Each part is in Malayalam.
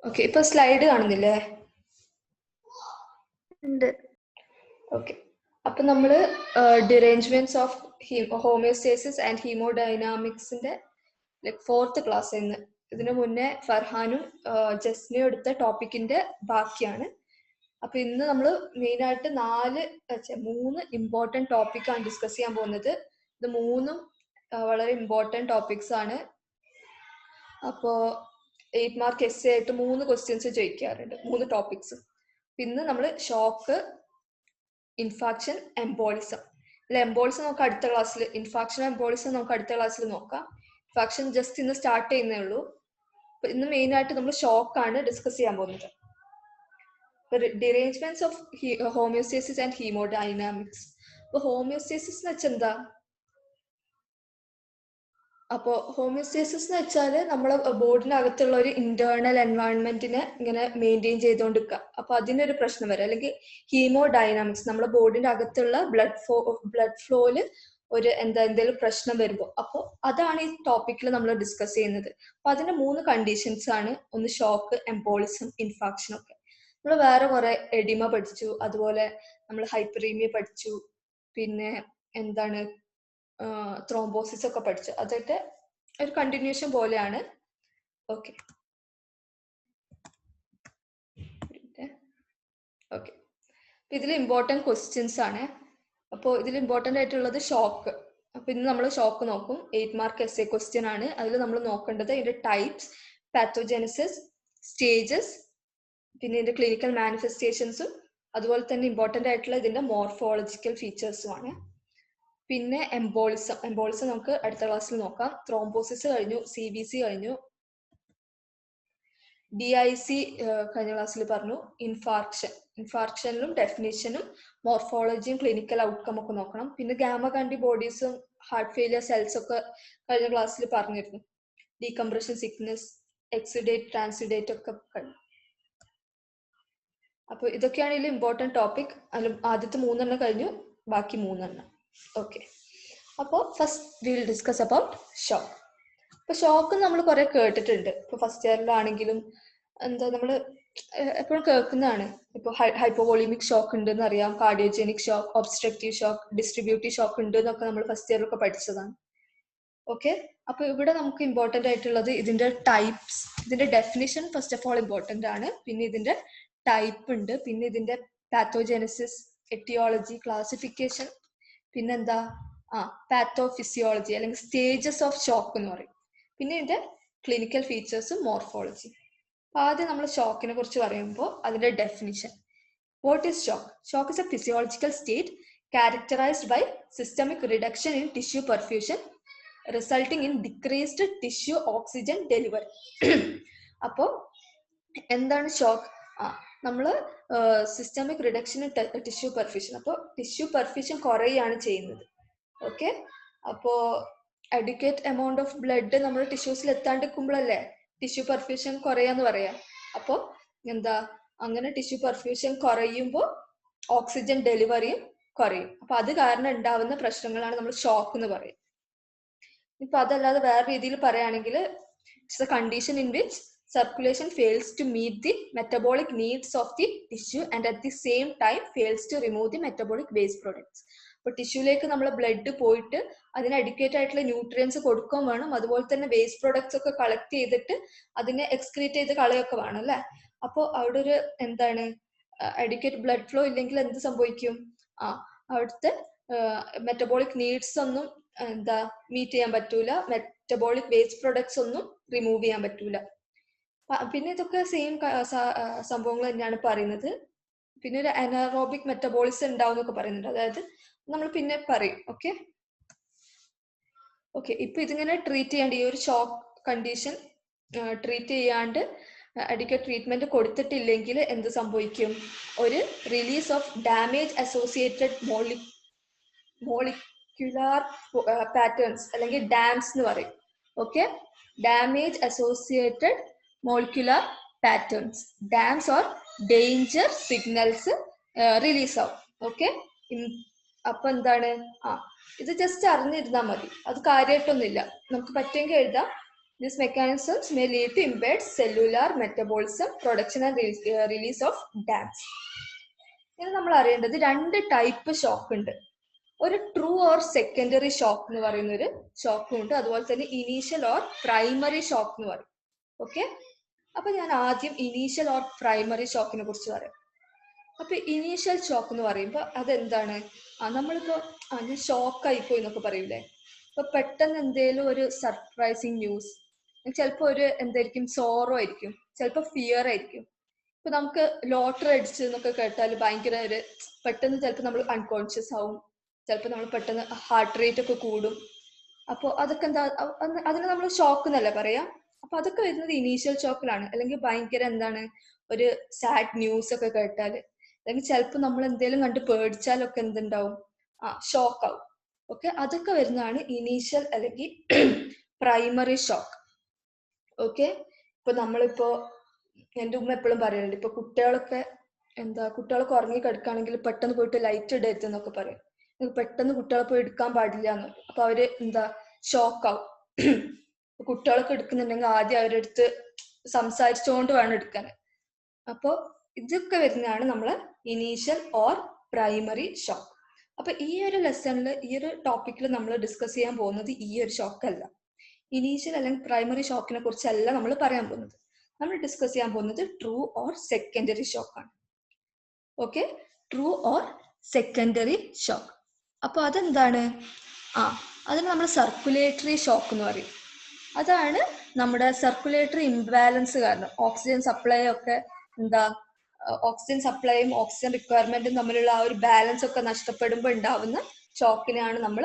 ഓക്കെ, ഇപ്പൊ സ്ലൈഡ് കാണുന്നില്ലേ? ഉണ്ട്. ഓക്കെ, അപ്പൊ നമ്മള് ഡിറേഞ്ച്മെന്റ്സ് ഓഫ് ഹോമിയോസ്റ്റേസിസ് ആൻഡ് ഹീമോഡൈനാമിക്സിന്റെ ഫോർത്ത് ക്ലാസ് ഇന്ന്. ഇതിനു മുന്നേ ഫർഹാനും ജസ്നയും എടുത്ത ടോപ്പിക്കിന്റെ ബാക്കിയാണ്. അപ്പൊ ഇന്ന് നമ്മൾ മെയിൻ ആയിട്ട് മൂന്ന് ഇമ്പോർട്ടൻറ്റ് ടോപ്പിക്കാണ് ഡിസ്കസ് ചെയ്യാൻ പോകുന്നത്. ഇത് മൂന്നും വളരെ ഇമ്പോർട്ടൻറ്റ് ടോപ്പിക്സ് ആണ്. അപ്പോൾ 8 മാർക്ക് എസ് ആയിട്ട് 3 ക്വസ്റ്റ്യൻസ് ചോദിക്കാറുണ്ട്, 3 ടോപ്പിക്സ്. ഇന്ന് നമ്മൾ ഷോക്ക്, ഇൻഫാക്ഷൻ, എംബോളിസം. അല്ല, എംബോളിസം നമുക്ക് അടുത്ത ക്ലാസ്സിൽ, ഇൻഫാക്ഷൻ എംബോളിസം നമുക്ക് അടുത്ത ക്ലാസ്സിൽ നോക്കാം. ഇൻഫാക്ഷൻ ജസ്റ്റ് ഇന്ന് സ്റ്റാർട്ട് ചെയ്യുന്നേ ഉള്ളൂ. അപ്പൊ ഇന്ന് മെയിൻ ആയിട്ട് നമ്മൾ ഷോക്കാണ് ഡിസ്കസ് ചെയ്യാൻ പോകുന്നത്. ഡിറേഞ്ച്മെന്റ്സ് ഓഫ് ഹോമിയോസ്റ്റേസിസ് ആൻഡ് ഹീമോഡൈനാമിക്സ്. അപ്പൊ ഹോമിയോസ്റ്റേസിസ് എന്ന് വെച്ചാൽ എന്താ? അപ്പോൾ ഹോമിയോസ്റ്റേസിസ് എന്ന് വെച്ചാൽ നമ്മളെ ബോഡിനകത്തുള്ള ഒരു ഇന്റേണൽ എൻവയോൺമെന്റിനെ ഇങ്ങനെ മെയിൻറ്റെയിൻ ചെയ്തുകൊണ്ടിരിക്കുക. അപ്പോൾ അതിനൊരു പ്രശ്നം വരും. അല്ലെങ്കിൽ ഹീമോഡൈനാമിക്സ്, നമ്മുടെ ബോഡിന്റെ അകത്തുള്ള ബ്ലഡ് ഫ്ലോയില് ഒരു എന്തെങ്കിലും പ്രശ്നം വരുമ്പോൾ, അപ്പോൾ അതാണ് ഈ ടോപ്പിക്കിൽ നമ്മൾ ഡിസ്കസ് ചെയ്യുന്നത്. അപ്പൊ അതിന്റെ 3 കണ്ടീഷൻസ് ആണ്. ഒന്ന് ഷോക്ക്, എംബോളിസം, ഇൻഫാക്ഷൻ ഒക്കെ. നമ്മൾ വേറെ കുറെ എഡിമ പഠിച്ചു, അതുപോലെ നമ്മൾ ഹൈപ്പറീമിയ പഠിച്ചു, പിന്നെ എന്താണ് ത്രോംബോസിസ് ഒക്കെ പഠിച്ചു. അതൊക്കെ ഒരു കണ്ടിന്യൂഷൻ പോലെയാണ്. ഓക്കെ ഓക്കെ, ഇതിൽ ഇമ്പോർട്ടൻറ്റ് ക്വസ്റ്റ്യൻസ് ആണ്. അപ്പോൾ ഇതിൽ ഇമ്പോർട്ടൻ്റ് ആയിട്ടുള്ളത് ഷോക്ക്. അപ്പൊ ഇന്ന് നമ്മൾ ഷോക്ക് നോക്കും. 8 മാർക്ക് എസ് എ ക്വസ്റ്റ്യൻ ആണ്. അതിൽ നമ്മൾ നോക്കേണ്ടത് ഇതിന്റെ ടൈപ്സ്, പാത്തോജെനസിസ്, സ്റ്റേജസ്, പിന്നെ ഇതിന്റെ ക്ലിനിക്കൽ മാനിഫെസ്റ്റേഷൻസും, അതുപോലെ തന്നെ ഇമ്പോർട്ടൻ്റ് ആയിട്ടുള്ള ഇതിന്റെ മോർഫോളജിക്കൽ ഫീച്ചേഴ്സും ആണ്. പിന്നെ എംബോളിസം നമുക്ക് അടുത്ത ക്ലാസ്സിൽ നോക്കാം. ത്രോംബോസിസ് കഴിഞ്ഞു, CBC കഴിഞ്ഞു, DIC കഴിഞ്ഞ ക്ലാസ്സിൽ പറഞ്ഞു. ഇൻഫാർക്ഷനിലും ഡെഫിനിഷനും മോർഫോളജിയും ക്ലിനിക്കൽ ഔട്ട്കം ഒക്കെ നോക്കണം. പിന്നെ ഗാമ ആന്റിബോഡീസും ഹാർട്ട് ഫെയിലിയർ സെൽസ് ഒക്കെ കഴിഞ്ഞ ക്ലാസ്സിൽ പറഞ്ഞിരുന്നു. ഡീകംപ്രഷൻ സിക്നസ്, എക്സിഡേറ്റ്, ട്രാൻസിഡേറ്റ് ഒക്കെ കഴിഞ്ഞു. അപ്പോൾ ഇതൊക്കെയാണ് ഇതിൽ ഇമ്പോർട്ടൻറ്റ് ടോപ്പിക്. അതിൽ ആദ്യത്തെ 3 കഴിഞ്ഞു, ബാക്കി 3. ഓക്കെ, അപ്പോൾ first will discuss about shock. ഇപ്പൊ ഷോക്ക് നമ്മൾ കുറെ കേട്ടിട്ടുണ്ട്. ഇപ്പൊ ഫസ്റ്റ് ഇയറിലാണെങ്കിലും എന്താ നമ്മൾ എപ്പോഴും കേൾക്കുന്നതാണ്. ഇപ്പൊ ഹൈപ്പോവോളിമിക് ഷോക്ക് ഉണ്ടെന്ന് അറിയാം, cardiogenic shock, obstructive shock, distributive shock ഉണ്ട് എന്നൊക്കെ നമ്മൾ ഫസ്റ്റ് ഇയറിലൊക്കെ പഠിച്ചതാണ്. ഓക്കെ, അപ്പൊ ഇവിടെ നമുക്ക് ഇമ്പോർട്ടൻ്റ് ആയിട്ടുള്ളത് ഇതിന്റെ ടൈപ്സ്, ഇതിന്റെ definition first of all important ആണ്. പിന്നെ ഇതിന്റെ ടൈപ്പ് ഉണ്ട്, പിന്നെ ഇതിന്റെ പാത്തോജെനസിസ്, എറ്റിയോളജി, ക്ലാസിഫിക്കേഷൻ, പിന്നെന്താ പാത്തോഫിസിയോളജി അല്ലെങ്കിൽ സ്റ്റേജസ് ഓഫ് ഷോക്ക് എന്ന് പറയും. പിന്നെ ഇതിന്റെ ക്ലിനിക്കൽ ഫീച്ചേഴ്സും മോർഫോളജി. ആദ്യം നമ്മൾ ഷോക്കിനെ കുറിച്ച് പറയുമ്പോൾ അതിന്റെ definition. What is shock? Shock is A physiological state characterized by systemic reduction in tissue perfusion resulting in decreased tissue oxygen delivery. അപ്പോൾ എന്താണ് ഷോക്ക്? നമ്മൾ systemic reduction in tissue perfusion. അപ്പോൾ ടിഷ്യൂ പെർഫ്യൂഷൻ കുറയുകയാണ് ചെയ്യുന്നത്. ഓക്കെ, അപ്പോൾ അഡിക്വേറ്റ് എമൗണ്ട് ഓഫ് ബ്ലഡ് നമ്മൾ ടിഷ്യൂസിൽ എത്താണ്ടിരിക്കുമ്പോഴല്ലേ ടിഷ്യൂ പെർഫ്യൂഷൻ കുറയാന്ന് പറയാം. അപ്പോൾ എന്താ, അങ്ങനെ ടിഷ്യൂ പെർഫ്യൂഷൻ കുറയുമ്പോൾ ഓക്സിജൻ ഡെലിവറിയും കുറയും. അപ്പൊ അത് കാരണം ഉണ്ടാവുന്ന പ്രശ്നങ്ങളാണ് നമ്മൾ ഷോക്ക് എന്ന് പറയും. ഇപ്പൊ അതല്ലാതെ വേറെ രീതിയിൽ പറയുകയാണെങ്കിൽ it's A condition in which circulation fails to meet the metabolic needs of the tissue and at the same time fails to remove the metabolic waste products. അപ്പോൾ ടിഷ്യൂലേക്ക് നമ്മൾ ബ്ലഡ് പോയിട്ട് അതിന് അഡിക്വേറ്റ് ആയിട്ടുള്ള ന്യൂട്രിയൻസ് കൊടുക്കുകയും വേണം, അതുപോലെ തന്നെ വേസ്റ്റ് പ്രൊഡക്ട്സ് ഒക്കെ കളക്ട് ചെയ്തിട്ട് അതിനെ എക്സ്ക്രീറ്റ് ചെയ്ത് കളയൊക്കെ വേണം അല്ലേ. അപ്പോൾ അവിടെ ഒരു എന്താണ്, അഡിക്വേറ്റ് ബ്ലഡ് ഫ്ലോ ഇല്ലെങ്കിൽ എന്ത് സംഭവിക്കും? അവിടുത്തെ മെറ്റബോളിക് നീഡ്സ് ഒന്നും എന്താ മീറ്റ് ചെയ്യാൻ പറ്റൂല, മെറ്റബോളിക് വേസ്റ്റ് പ്രൊഡക്ട്സ് ഒന്നും റിമൂവ് ചെയ്യാൻ പറ്റൂല. പിന്നെ ഇതൊക്കെ സെയിം സംഭവങ്ങൾ തന്നെയാണ് പറയുന്നത്. പിന്നെ ഒരു അനറോബിക് മെറ്റബോളിസം ഉണ്ടാവും എന്നൊക്കെ പറയുന്നുണ്ട്, അതായത് നമ്മൾ പിന്നെ പറയും. ഓക്കെ ഓക്കെ, ഇപ്പൊ ഇതിങ്ങനെ ട്രീറ്റ് ചെയ്യാണ്ട്, ഈ ഒരു ഷോക്ക് കണ്ടീഷൻ ട്രീറ്റ് ചെയ്യാണ്ട് അഡിക്വേറ്റ് ട്രീറ്റ്മെന്റ് കൊടുത്തിട്ടില്ലെങ്കിൽ എന്ത് സംഭവിക്കും? ഒരു release of damage associated molecular patterns അല്ലെങ്കിൽ ഡാംസ് എന്ന് പറയും. Okay, damage associated molecular patterns, dams or danger signals release ആവും. ഓക്കെ, അപ്പൊ എന്താണ്, ഇത് ജസ്റ്റ് അറിഞ്ഞിരുന്നാൽ മതി, അത് കാര്യമായിട്ടൊന്നുമില്ല. നമുക്ക് പറ്റുമെങ്കിൽ എഴുതാം, These mechanisms may lead to impaired cellular metabolism, production and release of DAMs. ഇനി നമ്മൾ അറിയേണ്ടത് 2 ടൈപ്പ് ഷോക്ക് ഉണ്ട്. ഒരു ട്രൂ ഓർ സെക്കൻഡറി ഷോക്ക് എന്ന് പറയുന്ന ഒരു ഷോക്കും ഉണ്ട്. അതുപോലെ തന്നെ ഇനീഷ്യൽ ഓർ പ്രൈമറി ഷോക്ക് എന്ന് പറയും. ഓക്കെ, അപ്പൊ ഞാൻ ആദ്യം ഇനീഷ്യൽ ഓർ പ്രൈമറി ഷോക്കിനെ കുറിച്ച് പറയാം. അപ്പൊ ഇനീഷ്യൽ ഷോക്ക് എന്ന് പറയുമ്പോൾ അതെന്താണ്? നമ്മളിപ്പോ ഞാൻ ഷോക്ക് ആയിപ്പോയി എന്നൊക്കെ പറയൂലേ. ഇപ്പൊ പെട്ടെന്ന് എന്തേലും ഒരു സർപ്രൈസിങ് ന്യൂസ്, ചിലപ്പോ ഒരു എന്തായിരിക്കും, സോറോ ആയിരിക്കും, ചിലപ്പോ ഫിയർ ആയിരിക്കും. ഇപ്പൊ നമുക്ക് ലോട്ടറി അടിച്ചു എന്നൊക്കെ കേട്ടാൽ ഭയങ്കര ഒരു പെട്ടെന്ന് ചിലപ്പോൾ നമ്മൾ അൺകോൺഷ്യസ് ആവും, ചിലപ്പോൾ നമ്മൾ പെട്ടെന്ന് ഹാർട്ട് റേറ്റ് ഒക്കെ കൂടും. അപ്പോൾ അതൊക്കെ എന്താ, അതിന് നമ്മൾ ഷോക്ക് എന്നല്ലേ പറയാം. അപ്പൊ അതൊക്കെ വരുന്നത് ഇനീഷ്യൽ ഷോക്കിലാണ്. അല്ലെങ്കിൽ ഭയങ്കര എന്താണ്, ഒരു സാഡ് ന്യൂസ് ഒക്കെ കേട്ടാൽ, അല്ലെങ്കിൽ ചിലപ്പോൾ നമ്മൾ എന്തെങ്കിലും കണ്ട് പേടിച്ചാലൊക്കെ എന്തുണ്ടാവും, ഷോക്ക് ആവും. ഓക്കെ, അതൊക്കെ വരുന്നതാണ് ഇനീഷ്യൽ അല്ലെങ്കിൽ പ്രൈമറി ഷോക്ക്. ഓക്കെ, ഇപ്പൊ നമ്മളിപ്പോ എൻ്റെ ഉമ്മ എപ്പോഴും പറയുന്നുണ്ട്, ഇപ്പൊ കുട്ടികളൊക്കെ ഉറങ്ങി കിടക്കുകയാണെങ്കിൽ പെട്ടെന്ന് പോയിട്ട് ലൈറ്റ് ഇടരുത് എന്നൊക്കെ പറയും. പെട്ടെന്ന് കുട്ടികളെ പോയി എടുക്കാൻ പാടില്ല എന്ന് പറയും. അപ്പൊ അവര് ഷോക്കാവും. കുട്ടികളൊക്കെ എടുക്കുന്നുണ്ടെങ്കിൽ ആദ്യം അവരുടെ അടുത്ത് സംസാരിച്ചുകൊണ്ട് വേണം എടുക്കാൻ. അപ്പോൾ ഇതൊക്കെ വരുന്നതാണ് നമ്മള് ഇനീഷ്യൽ ഓർ പ്രൈമറി ഷോക്ക്. അപ്പൊ ഈ ഒരു ലെസണിൽ, ഈ ഒരു ടോപ്പിക്കിൽ നമ്മൾ ഡിസ്കസ് ചെയ്യാൻ പോകുന്നത് ഈ ഒരു ഷോക്ക് അല്ല. ഇനീഷ്യൽ അല്ലെങ്കിൽ പ്രൈമറി ഷോക്കിനെ കുറിച്ചല്ല നമ്മൾ പറയാൻ പോകുന്നത്. നമ്മൾ ഡിസ്കസ് ചെയ്യാൻ പോകുന്നത് ട്രൂ ഓർ സെക്കൻഡറി ഷോക്കാണ്. Okay, true or secondary shock. അപ്പൊ അതെന്താണ്? അതിന് നമ്മൾ സർക്കുലേറ്ററി ഷോക്ക് എന്ന് പറയും. അതാണ് നമ്മുടെ സർക്കുലേറ്ററി ഇംബാലൻസ് കാരണം ഓക്സിജൻ സപ്ലൈ ഒക്കെ ഓക്സിജൻ സപ്ലൈയും ഓക്സിജൻ റിക്വയർമെന്റും തമ്മിലുള്ള ആ ഒരു ബാലൻസ് ഒക്കെ നഷ്ടപ്പെടുമ്പോൾ ഉണ്ടാവുന്ന ഷോക്കിനെയാണ് നമ്മൾ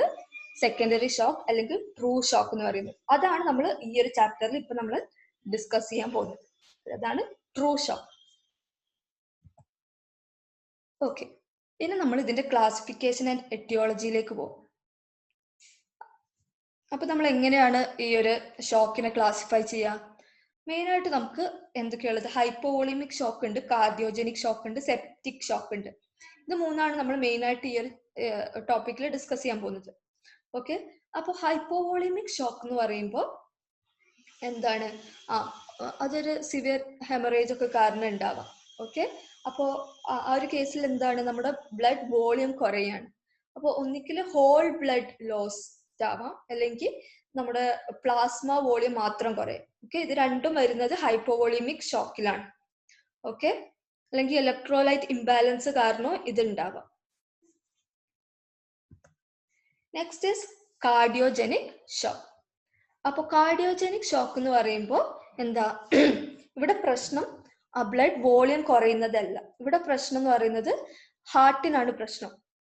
സെക്കൻഡറി ഷോക്ക് അല്ലെങ്കിൽ ട്രൂ ഷോക്ക് എന്ന് പറയുന്നത്. അതാണ് നമ്മൾ ഈ ഒരു ചാപ്റ്ററിൽ ഇപ്പൊ നമ്മൾ ഡിസ്കസ് ചെയ്യാൻ പോകുന്നത്. അതാണ് ട്രൂ ഷോക്ക്. ഓക്കെ, ഇനി നമ്മൾ ഇതിന്റെ ക്ലാസിഫിക്കേഷൻ ആൻഡ് എറ്റിയോളജിയിലേക്ക് പോകും. അപ്പൊ നമ്മൾ എങ്ങനെയാണ് ഈ ഒരു ഷോക്കിനെ ക്ലാസിഫൈ ചെയ്യുക? മെയിൻ ആയിട്ട് നമുക്ക് എന്തൊക്കെയുള്ളത്? ഹൈപ്പോവോളിമിക് ഷോക്ക് ഉണ്ട്, കാർഡിയോജനിക് ഷോക്ക് ഉണ്ട്, സെപ്റ്റിക് ഷോക്ക് ഉണ്ട്. ഇത് മൂന്നാണ് നമ്മൾ മെയിൻ ആയിട്ട് ഈ ഒരു ടോപ്പിക്കിൽ ഡിസ്കസ് ചെയ്യാൻ പോകുന്നത്. ഓക്കെ, അപ്പൊ ഹൈപ്പോവോളിമിക് ഷോക്ക് എന്ന് പറയുമ്പോൾ എന്താണ്? അതൊരു സിവിയർ ഹെമറേജ് ഒക്കെ കാരണം ഉണ്ടാവാം. ഓക്കെ, അപ്പോൾ ആ ഒരു കേസിൽ എന്താണ്, നമ്മുടെ ബ്ലഡ് വോളിയം കുറയാണ്. അപ്പോൾ ഒന്നിക്കൽ ഹോൾ ബ്ലഡ് ലോസ് ആവാം, അല്ലെങ്കിൽ നമ്മുടെ പ്ലാസ്മ വോളിയം മാത്രം കുറയും. ഓക്കെ, ഇത് രണ്ടും വരുന്നത് ഹൈപ്പോവോളിമിക് ഷോക്കിലാണ്. ഓക്കെ, അല്ലെങ്കിൽ ഇലക്ട്രോലൈറ്റ് ഇംബാലൻസ് കാരണം ഇത് ഉണ്ടാവാം. Next is cardiogenic shock. അപ്പൊ കാർഡിയോജനിക് ഷോക്ക് എന്ന് പറയുമ്പോൾ ഇവിടെ പ്രശ്നം ബ്ലഡ് വോളിയം കുറയുന്നതല്ല. ഇവിടെ പ്രശ്നം എന്ന് പറയുന്നത് ഹാർട്ടിനാണ് പ്രശ്നം.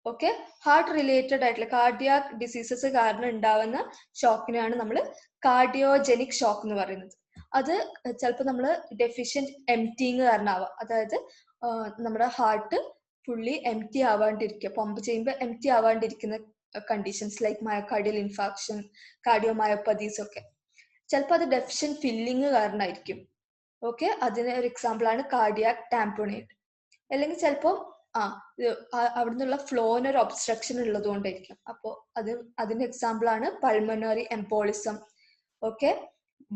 ഓക്കെ, ഹാർട്ട് റിലേറ്റഡ് ആയിട്ടുള്ള കാർഡിയാക് ഡിസീസസ് കാരണം ഉണ്ടാവുന്ന ഷോക്കിനെയാണ് നമ്മൾ കാർഡിയോജനിക് ഷോക്ക് എന്ന് പറയുന്നത്. അത് ചിലപ്പോൾ നമ്മൾ ഡെഫിഷ്യന്റ് എംറ്റിങ് കാരണമാവാം. അതായത് നമ്മുടെ ഹാർട്ട് ഫുള്ളി എംറ്റി ആവാണ്ടിരിക്കുക, പമ്പ് ചെയ്യുമ്പോൾ എംറ്റി ആവാണ്ടിരിക്കുന്ന conditions like myocardial infarction, cardiomyopathies ഒക്കെ. ചിലപ്പോൾ അത് ഡെഫിഷ്യന്റ് ഫില്ലിങ് കാരണമായിരിക്കും. ഓക്കെ, അതിന് ഒരു എക്സാമ്പിൾ ആണ് കാർഡിയാക് ടാംപോണേറ്റ്. അല്ലെങ്കിൽ ചിലപ്പോൾ അവിടെ നിന്നുള്ള ഫ്ലോന് ഒരു ഒബ്സ്ട്രക്ഷൻ ഉള്ളത് കൊണ്ടായിരിക്കും. അപ്പോൾ അതിന്റെ എക്സാമ്പിൾ ആണ് പൾമണറി എംബോളിസം, ഓക്കെ,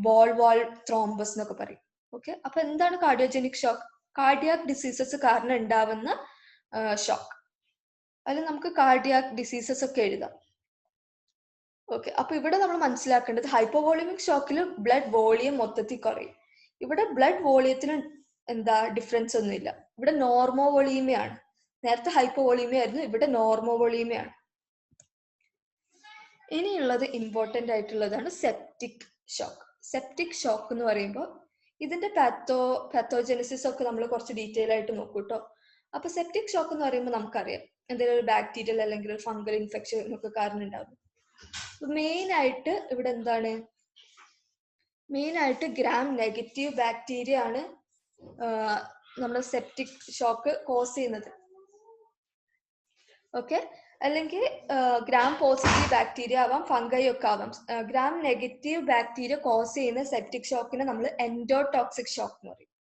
ബോൾ വാൾ ത്രോംബസ് എന്നൊക്കെ പറയും. ഓക്കെ, അപ്പൊ എന്താണ് കാർഡിയോജനിക് ഷോക്ക്? കാർഡിയാക് ഡിസീസസ് കാരണം ഉണ്ടാവുന്ന ഷോക്ക്. അതിൽ നമുക്ക് കാർഡിയാക് ഡിസീസസ് ഒക്കെ എഴുതാം. ഓക്കെ, അപ്പൊ ഇവിടെ നമ്മൾ മനസ്സിലാക്കേണ്ടത് ഹൈപ്പോവോളിമിക് ഷോക്കിൽ ബ്ലഡ് വോളിയം മൊത്തത്തിൽ കുറയും. ഇവിടെ ബ്ലഡ് വോളിയത്തിന് ഡിഫറൻസ് ഒന്നുമില്ല. ഇവിടെ നോർമോവോളീമിയാണ്. നേരത്തെ ഹൈപ്പോവോളീമിയ ആയിരുന്നു, ഇവിടെ നോർമോവോളീമിയാണ്. ഇനിയുള്ളത് ഇമ്പോർട്ടൻ്റ് ആയിട്ടുള്ളതാണ് സെപ്റ്റിക് ഷോക്ക്. സെപ്റ്റിക് ഷോക്ക് എന്ന് പറയുമ്പോൾ ഇതിന്റെ പാത്തോജനസിസ് ഒക്കെ നമ്മൾ കുറച്ച് ഡീറ്റെയിൽ ആയിട്ട് നോക്കൂ കേട്ടോ. അപ്പൊ സെപ്റ്റിക് ഷോക്ക് എന്ന് പറയുമ്പോൾ നമുക്കറിയാം എന്തെങ്കിലും ഒരു ബാക്ടീരിയൽ അല്ലെങ്കിൽ ഒരു ഫംഗൽ ഇൻഫെക്ഷൻ ഒക്കെ കാരണം ഉണ്ടാകും. മെയിൻ ആയിട്ട് ഇവിടെ മെയിൻ ആയിട്ട് ഗ്രാം നെഗറ്റീവ് ബാക്ടീരിയ ആണ് നമ്മുടെ സെപ്റ്റിക് ഷോക്ക് കോസ് ചെയ്യുന്നത്. ഓക്കെ, അല്ലെങ്കിൽ ഗ്രാം പോസിറ്റീവ് ബാക്ടീരിയ ആവാം, ഫംഗൈ ഒക്കെ ആവാം. ഗ്രാം നെഗറ്റീവ് ബാക്ടീരിയ കോസ് ചെയ്യുന്ന സെപ്റ്റിക് ഷോക്കിനെ നമ്മൾ എൻഡോടോക്സിക് ഷോക്ക് എന്ന് പറയും.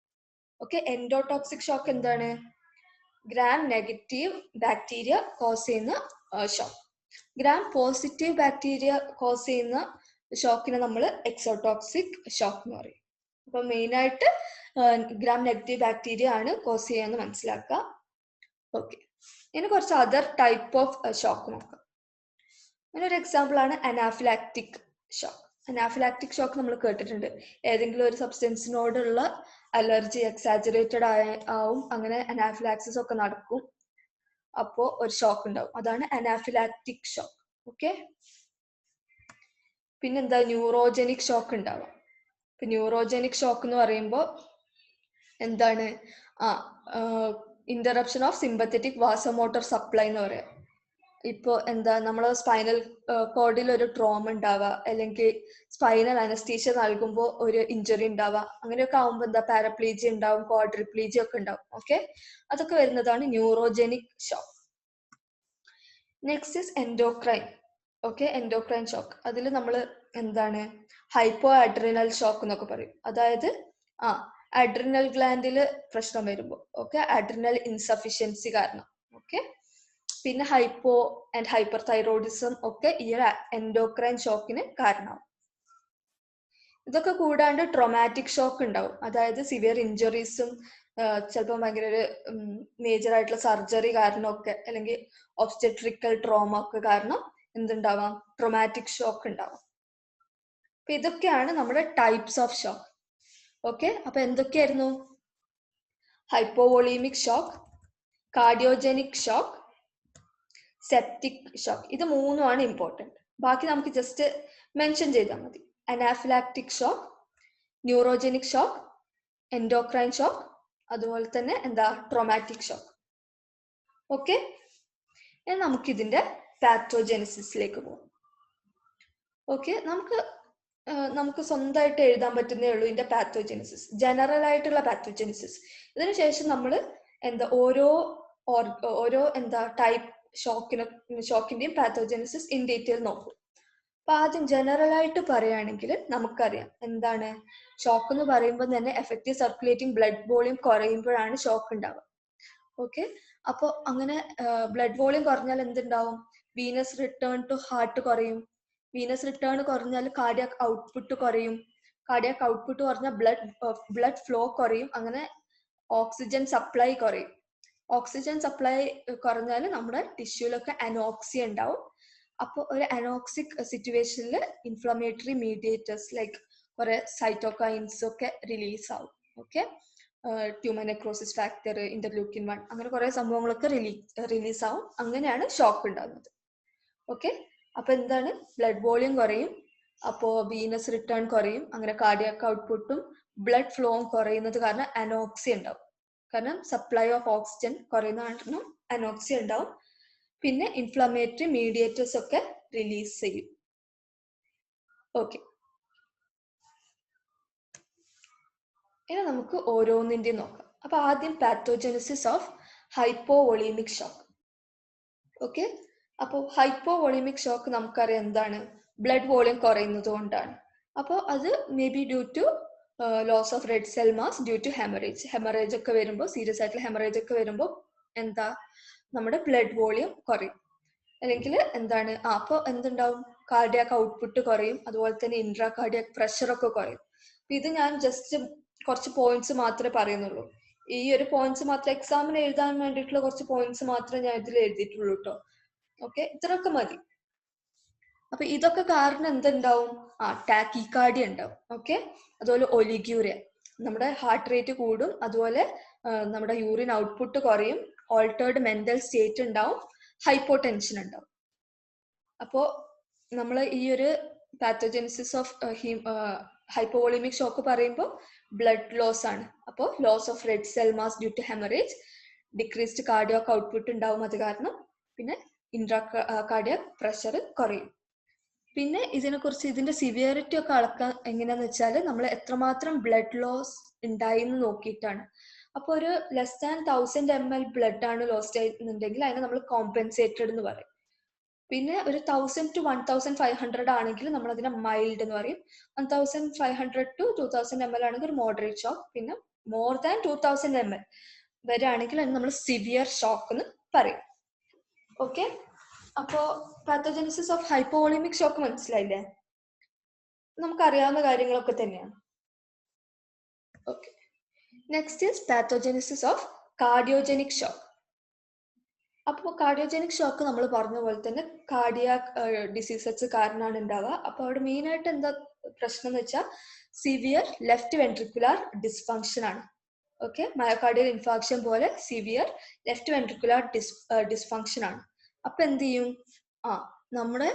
ഓക്കെ, എൻഡോടോക്സിക് ഷോക്ക് എന്താണ്? ഗ്രാം നെഗറ്റീവ് ബാക്ടീരിയ കോസ് ചെയ്യുന്ന shock. Gram positive bacteria cause ചെയ്യുന്ന ഷോക്കിനെ നമ്മൾ എക്സോടോക്സിക് ഷോക്ക് എന്ന് പറയും. അപ്പൊ മെയിനായിട്ട് ഗ്രാം നെഗറ്റീവ് ബാക്ടീരിയ ആണ് കോസ് ചെയ്യാന്ന് മനസ്സിലാക്കുക. ഓക്കെ, ഇനി കുറച്ച് അതർ ടൈപ്പ് ഓഫ് ഷോക്ക് നോക്കാം. അതിനൊരു എക്സാമ്പിൾ ആണ് അനാഫിലാക്റ്റിക് ഷോക്ക്. അനാഫിലാക്റ്റിക് ഷോക്ക് നമ്മൾ കേട്ടിട്ടുണ്ട്. ഏതെങ്കിലും ഒരു സബ്സ്റ്റൻസിനോടുള്ള അലർജി എക്സാജറേറ്റഡ് ആവും, അങ്ങനെ അനാഫിലാക്സിസ് ഒക്കെ നടക്കും, അപ്പോൾ ഒരു ഷോക്ക് ഉണ്ടാവും. അതാണ് അനാഫിലാക്റ്റിക് ഷോക്ക്. ഓക്കെ, പിന്നെന്താ ന്യൂറോജനിക് ഷോക്ക് ഉണ്ടാവാം. ഇപ്പൊ ന്യൂറോജനിക് ഷോക്ക് എന്ന് പറയുമ്പോൾ എന്താണ്, interruption of sympathetic vasomotor supply എന്ന് പറയാം. ഇപ്പോൾ എന്താ നമ്മളെ സ്പൈനൽ കോഡിൽ ഒരു ട്രോമ ഉണ്ടാവുക, അല്ലെങ്കിൽ സ്പൈനൽ അനസ്തീഷ്യ നൽകുമ്പോൾ ഒരു ഇഞ്ചുറി ഉണ്ടാവുക, അങ്ങനെയൊക്കെ ആകുമ്പോൾ എന്താ പാരപ്ലീജി ഉണ്ടാവും, ക്വാഡ്രിപ്ലീജി ഒക്കെ ഉണ്ടാവും. ഓക്കെ, അതൊക്കെ വരുന്നതാണ് neurogenic shock. Next is endocrine. Okay, endocrine shock. അതിൽ നമ്മൾ എന്താണ് ഹൈപ്പോ അഡ്രിനൽ ഷോക്ക് എന്നൊക്കെ പറയും. അതായത് അഡ്രിനൽ ഗ്ലാൻഡിൽ പ്രശ്നം വരുമ്പോൾ, ഓക്കെ, അഡ്രിനൽ ഇൻസഫിഷ്യൻസി കാരണം. ഓക്കെ, പിന്നെ ഹൈപ്പോ ആൻഡ് ഹൈപ്പർ തൈറോയിഡിസം ഒക്കെ ഈ ഒരു എൻഡോക്രൈൻ ഷോക്കിന് കാരണമാവും. ഇതൊക്കെ കൂടാണ്ട് ട്രോമാറ്റിക് ഷോക്ക് ഉണ്ടാവും. അതായത് സിവിയർ ഇഞ്ചുറീസും ചിലപ്പോൾ ഭയങ്കര ഒരു മേജർ ആയിട്ടുള്ള സർജറി കാരണമൊക്കെ, അല്ലെങ്കിൽ ഒബ്സ്റ്റെട്രിക്കൽ ട്രോമ ഒക്കെ കാരണം എന്തുണ്ടാവാം, ട്രോമാറ്റിക് ഷോക്ക് ഉണ്ടാവാം. അപ്പൊ ഇതൊക്കെയാണ് നമ്മുടെ ടൈപ്സ് ഓഫ് ഷോക്ക്. ഓക്കെ, അപ്പൊ എന്തൊക്കെയായിരുന്നു? Hypovolemic shock, cardiogenic shock, septic shock. ഇത് മൂന്നുമാണ് ഇമ്പോർട്ടൻറ്റ്. ബാക്കി നമുക്ക് ജസ്റ്റ് മെൻഷൻ ചെയ്താൽ മതി. Anaphylactic shock, neurogenic shock, endocrine shock, അതുപോലെ തന്നെ എന്താ ട്രോമാറ്റിക് ഷോക്ക്. ഓക്കെ, ഇനി നമുക്കിതിന്റെ പാത്തോജെനിസിസിലേക്ക് പോകാം. ഓക്കെ, നമുക്ക് സ്വന്തമായിട്ട് എഴുതാൻ പറ്റുന്നേ ഉള്ളൂ ഇതിന്റെ പാത്തോജെനിസിസ്, ജനറൽ ആയിട്ടുള്ള പാത്തോജെനിസിസ്. ഇതിനുശേഷം നമ്മൾ എന്താ ഓരോ എന്താ ടൈപ്പ് ഷോക്കിന്റെയും പാത്തോജെനിസിസ് ഇൻ ഡീറ്റെയിൽ നോക്കും. അപ്പൊ ആദ്യം ജനറൽ ആയിട്ട് പറയുകയാണെങ്കിൽ നമുക്കറിയാം എന്താണ് ഷോക്ക് എന്ന് പറയുമ്പോൾ തന്നെ എഫക്റ്റീവ് സർക്കുലേറ്റിംഗ് ബ്ലഡ് വോളിയം കുറയുമ്പോഴാണ് ഷോക്ക് ഉണ്ടാവുക. ഓക്കെ, അപ്പോൾ അങ്ങനെ ബ്ലഡ് വോളിയം കുറഞ്ഞാൽ എന്തുണ്ടാവും? വീനസ് റിട്ടേൺ ടു ഹാർട്ട് കുറയും. വീനസ് റിട്ടേൺ കുറഞ്ഞാൽ കാർഡിയാക് ഔട്ട്പുട്ട് കുറയും. കാർഡിയാക് ഔട്ട്പുട്ട് കുറഞ്ഞാൽ ബ്ലഡ് ഫ്ലോ കുറയും. അങ്ങനെ ഓക്സിജൻ സപ്ലൈ കുറയും. ഓക്സിജൻ സപ്ലൈ കുറഞ്ഞാൽ നമ്മുടെ ടിഷ്യൂലൊക്കെ അനോക്സിയ ഉണ്ടാവും. അപ്പോൾ ഒരു അനോക്സിക് സിറ്റുവേഷനിൽ ഇൻഫ്ലമേറ്ററി മീഡിയേറ്റേഴ്സ് ലൈക്ക് കുറെ സൈറ്റോകൈൻസ് ഒക്കെ റിലീസ് ആവും. Okay, tumour necrosis factor, interleukin 1, അങ്ങനെ കുറെ സംഭവങ്ങളൊക്കെ റിലീസ് ആവും. അങ്ങനെയാണ് ഷോക്ക് ഉണ്ടാകുന്നത്. ഓക്കെ, അപ്പൊ എന്താണ്, ബ്ലഡ് വോളിയം കുറയും, അപ്പോൾ വീനസ് റിട്ടേൺ കുറയും, അങ്ങനെ കാർഡിയാക് ഔട്ട്പുട്ടും ബ്ലഡ് ഫ്ലോയും കുറയുന്നത് കാരണം അനോക്സിയ ഉണ്ടാവും. കാരണം സപ്ലൈ ഓഫ് ഓക്സിജൻ കുറയുന്ന കാരണം അനോക്സിയ ഉണ്ടാവും. പിന്നെ ഇൻഫ്ലമേറ്ററി മീഡിയേറ്റേഴ്സ് ഒക്കെ റിലീസ് ചെയ്യും. ഓക്കെ, ഇനി നമുക്ക് ഓരോന്നിന്റെയും നോക്കാം. അപ്പൊ ആദ്യം പാത്തോജെനിസിസ് ഓഫ് ഹൈപ്പോവോളീമിക് ഷോക്ക്. ഓക്കെ, അപ്പോൾ ഹൈപ്പോവോളീമിക് ഷോക്ക് നമുക്കറിയാം എന്താണ്, ബ്ലഡ് വോളിയം കുറയുന്നത് കൊണ്ടാണ്. അപ്പോൾ അത് may be due to loss of red cell mass due to haemorrhage ഒക്കെ വരുമ്പോൾ, സീരിയസ് ആയിട്ടുള്ള ഹെമറേജ് ഒക്കെ വരുമ്പോൾ എന്താ നമ്മുടെ ബ്ലഡ് വോളിയം കുറയും. അല്ലെങ്കിൽ എന്താണ് അപ്പോൾ എന്തുണ്ടാവും, കാർഡിയാക് ഔട്ട്പുട്ട് കുറയും, അതുപോലെ തന്നെ ഇൻട്രാ കാർഡിയാക് പ്രഷർ ഒക്കെ കുറയും. ഇത് ഞാൻ ജസ്റ്റ് കുറച്ച് പോയിന്റ്സ് മാത്രമേ പറയുന്നുള്ളൂ. ഈ ഒരു പോയിന്റ്സ് മാത്രം എക്സാമിന് എഴുതാൻ വേണ്ടിയിട്ടുള്ള കുറച്ച് പോയിന്റ്സ് മാത്രമേ ഞാൻ ഇതിൽ എഴുതിയിട്ടുള്ളൂ കേട്ടോ. ഓക്കെ, ഇത്രയൊക്കെ മതി. അപ്പൊ ഇതൊക്കെ കാരണം എന്തുണ്ടാവും, ടാക്കിക്കാർഡിയ ഉണ്ടാവും. ഓക്കെ, അതുപോലെ ഒലിഗ്യൂറിയ, നമ്മുടെ ഹാർട്ട് റേറ്റ് കൂടും, അതുപോലെ നമ്മുടെ യൂറിൻ ഔട്ട്പുട്ട് കുറയും, ഓൾട്ടേർഡ് മെന്റൽ സ്റ്റേറ്റ് ഉണ്ടാവും, ഹൈപ്പോടെൻഷൻ ഉണ്ടാവും. അപ്പോൾ നമ്മൾ ഈ ഒരു പാത്തോജെനിസിസ് ഓഫ് ഹൈപ്പോവോളിമിക് ഷോക്ക് പറയുമ്പോൾ ബ്ലഡ് ലോസ് ആണ്. അപ്പോൾ loss of red cell mass due to haemorrhage, decreased cardiac output ഉണ്ടാവും അത് കാരണം, പിന്നെ ഇൻട്രാ കാർഡിയാക് പ്രഷർ കുറയും. പിന്നെ ഇതിനെക്കുറിച്ച് ഇതിന്റെ സിവിയറിറ്റി ഒക്കെ അളക്കാൻ എങ്ങനെയാന്ന് വെച്ചാൽ നമ്മൾ എത്രമാത്രം ബ്ലഡ് ലോസ് ഉണ്ടായി എന്ന് നോക്കിയിട്ടാണ്. അപ്പോൾ ഒരു ലെസ് ദാൻ 1000 ml ബ്ലഡ് ആണ് ലോസ് ചെയ്യുന്നുണ്ടെങ്കിൽ അതിനെ നമ്മൾ കോമ്പൻസേറ്റഡ് എന്ന് പറയും. പിന്നെ ഒരു 1000 to 1500 ആണെങ്കിൽ നമ്മൾ അതിനെ മൈൽഡ് എന്ന് പറയും. 1500 to 2000 ml ആണെങ്കിൽ ഒരു മോഡറേറ്റ് ഷോക്ക്. പിന്നെ മോർ ദാൻ 2000 ml വരെയാണെങ്കിൽ അതിന് നമ്മൾ സിവിയർ ഷോക്ക് എന്ന് പറയും. ഓക്കെ, അപ്പോൾ പാത്തോജെനിസിസ് ഓഫ് ഹൈപ്പോവോളിമിക് ഷോക്ക് മനസ്സിലായില്ലേ? നമുക്കറിയാവുന്ന കാര്യങ്ങളൊക്കെ തന്നെയാണ്. Okay, next is പാത്തോജെനിസിസ് of cardiogenic shock. അപ്പോൾ കാർഡിയോജനിക് ഷോക്ക് നമ്മൾ പറഞ്ഞ പോലെ തന്നെ കാർഡിയാക് ഡിസീസസ് കാരണമാണ് ഉണ്ടാവുക. അപ്പോൾ അവിടെ മെയിനായിട്ട് എന്താ പ്രശ്നം എന്ന് വെച്ചാൽ സിവിയർ ലെഫ്റ്റ് വെൻട്രിക്കുലാർ ഡിസ്ഫങ്ഷൻ ആണ്. ഓക്കെ, മയോകാർഡിയൽ ഇൻഫാക്ഷൻ പോലെ സിവിയർ ലെഫ്റ്റ് വെൻട്രിക്കുലാർ ഡിസ്ഫങ്ഷൻ ആണ്. അപ്പൊ എന്ത് ചെയ്യും, നമ്മുടെ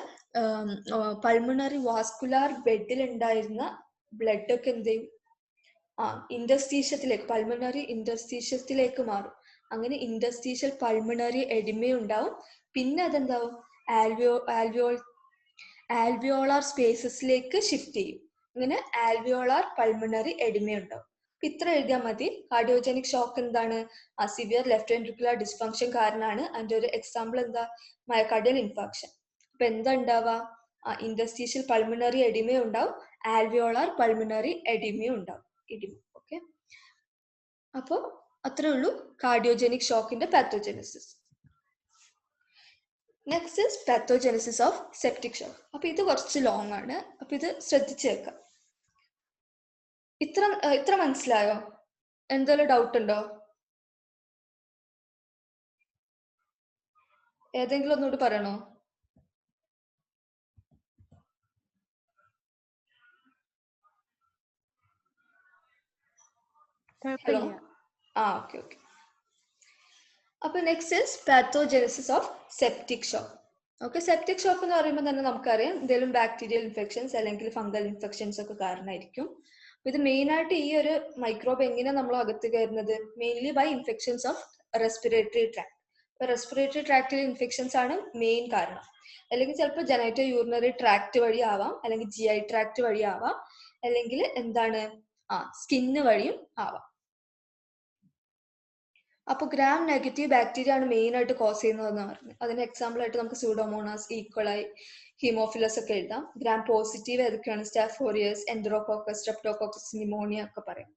പൾമണറി വാസ്കുലാർ ബെഡിൽ ഉണ്ടായിരുന്ന ബ്ലഡ് ഒക്കെ എന്ത് ചെയ്യും, ഇൻഡസ്ട്രീഷ്യത്തിലേക്ക്, പൾമണറി ഇൻഡസ്ട്രീഷ്യത്തിലേക്ക് മാറും. അങ്ങനെ ഇൻഡസ്ട്രീഷ്യൽ പൾമണറി എഡിമ ഉണ്ടാവും. പിന്നെ അതെന്താവും, ആൽവിയോളാർ സ്പേസസിലേക്ക് ഷിഫ്റ്റ് ചെയ്യും. അങ്ങനെ ആൽവിയോളാർ പൾമണറി എഡിമ ഉണ്ടാവും. ഇത്ര എഴുതിയാൽ മതി. കാർഡിയോജനിക് ഷോക്ക് എന്താണ്, സിവിയർ ലെഫ്റ്റ് വെൻട്രിക്കുലർ ഡിസ്ഫങ്ഷൻ കാരണമാണ്. അതിന്റെ ഒരു എക്സാമ്പിൾ എന്താ, മയോകാർഡിയൽ ഇൻഫാക്ഷൻ. അപ്പൊ എന്താ ഉണ്ടാവുക, ഇൻഡസ്ട്രീഷ്യൽ പൾമണറി എഡിമ ഉണ്ടാവും, ആൽവിയോളാർ പൾമണറി എഡിമ ഉണ്ടാവും. ഓക്കെ, അപ്പോൾ അത്രേ ഉള്ളൂ കാർഡിയോജനിക് ഷോക്കിന്റെ pathogenesis. Next is pathogenesis of septic shock. അപ്പൊ ഇത് കുറച്ച് ലോങ് ആണ്, അപ്പൊ ഇത് ശ്രദ്ധിച്ചേക്കാം. ഇത്ര മനസ്സിലായോ? എന്തെങ്കിലും ഡൗട്ട് ഉണ്ടോ? ഏതെങ്കിലും ഒന്നുകൂടി പറയണോ? Hello, okay okay. അപ്പൊ next is pathogenesis of septic shock. Okay, septic shock എന്ന് പറയുമ്പോൾ തന്നെ നമുക്കറിയാം എന്തെങ്കിലും ബാക്ടീരിയൽ ഇൻഫെക്ഷൻസ് അല്ലെങ്കിൽ ഫംഗൽ ഇൻഫെക്ഷൻസ് ഒക്കെ കാരണമായിരിക്കും. ഇത് മെയിൻ ആയിട്ട് ഈ ഒരു മൈക്രോബ് എങ്ങനെ നമ്മൾ അകത്ത് കയറുന്നത്, mainly by infections of respiratory tract. ഇപ്പൊ റെസ്പിറേറ്ററി ട്രാക്റ്റിൽ ഇൻഫെക്ഷൻസ് ആണ് മെയിൻ കാരണം. അല്ലെങ്കിൽ ചിലപ്പോൾ ജനൈറ്റോ യൂറിനറി ട്രാക്ട് വഴി ആവാം, അല്ലെങ്കിൽ GI ട്രാക്ട് വഴി ആവാം, അല്ലെങ്കിൽ എന്താണ് സ്കിന്ന് വഴിയും ആവാം. അപ്പോൾ ഗ്രാം നെഗറ്റീവ് ബാക്ടീരിയ ആണ് മെയിൻ ആയിട്ട് കോസ് ചെയ്യുന്നതെന്ന് പറഞ്ഞു. അതിന് എക്സാമ്പിൾ ആയിട്ട് നമുക്ക് സ്യൂഡോമോണാസ്, ഈക്വളൈ, ഹീമോഫിലസ് ഒക്കെ എഴുതാം. ഗ്രാം പോസിറ്റീവ് ഏതൊക്കെയാണ്, സ്റ്റാഫോറിയസ്, എൻഡറോകോക്കസ്, സ്ട്രെപ്റ്റോകോക്കസ്, ന്യൂമോണിയ ഒക്കെ പറയാം.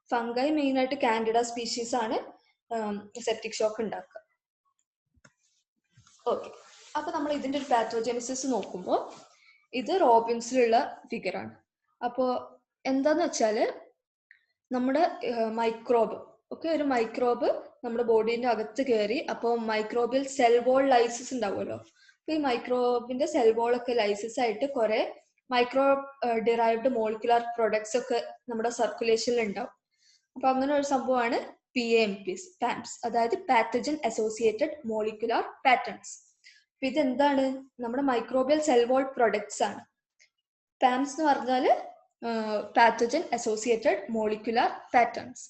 ഫംഗൈ മെയിൻ ആയിട്ട് കാൻഡിഡ സ്പീഷീസ് ആണ് സെപ്റ്റിക് ഷോക്ക് ഉണ്ടാക്കുക. ഓക്കെ, അപ്പൊ നമ്മൾ ഇതിന്റെ ഒരു പാത്തോജെനിസിസ് നോക്കുമ്പോൾ ഇത് റോബിൻസിലുള്ള ഫിഗറാണ്. അപ്പോൾ എന്താന്ന് വെച്ചാല് നമ്മുടെ മൈക്രോബ്, ഒരു മൈക്രോബ് നമ്മുടെ ബോഡീന്റെ അകത്ത് കയറി, അപ്പോൾ മൈക്രോബിയൽ സെൽ വോൾ ലൈസിസ് ഉണ്ടാവുമല്ലോ. അപ്പൊ ഈ മൈക്രോബിന്റെ സെൽ വോൾ ഒക്കെ ലൈസിസ് ആയിട്ട് കുറെ മൈക്രോ ഡിറൈവ്ഡ് മോളിക്കുലാർ പ്രൊഡക്ട്സ് ഒക്കെ നമ്മുടെ സർക്കുലേഷനിൽ ഉണ്ടാവും. അപ്പൊ അങ്ങനെ ഒരു സംഭവമാണ് PAMPs, അതായത് പാത്തജൻ അസോസിയേറ്റഡ് മോളിക്കുലാർ പാറ്റേൺസ്. അപ്പൊ ഇതെന്താണ്, നമ്മുടെ മൈക്രോബിയൽ സെൽ വോൾ പ്രൊഡക്ട്സ് ആണ്. PAMs എന്ന് പറഞ്ഞാല് പാത്തജൻ അസോസിയേറ്റഡ് മോളിക്കുലാർ പാറ്റേൺസ്.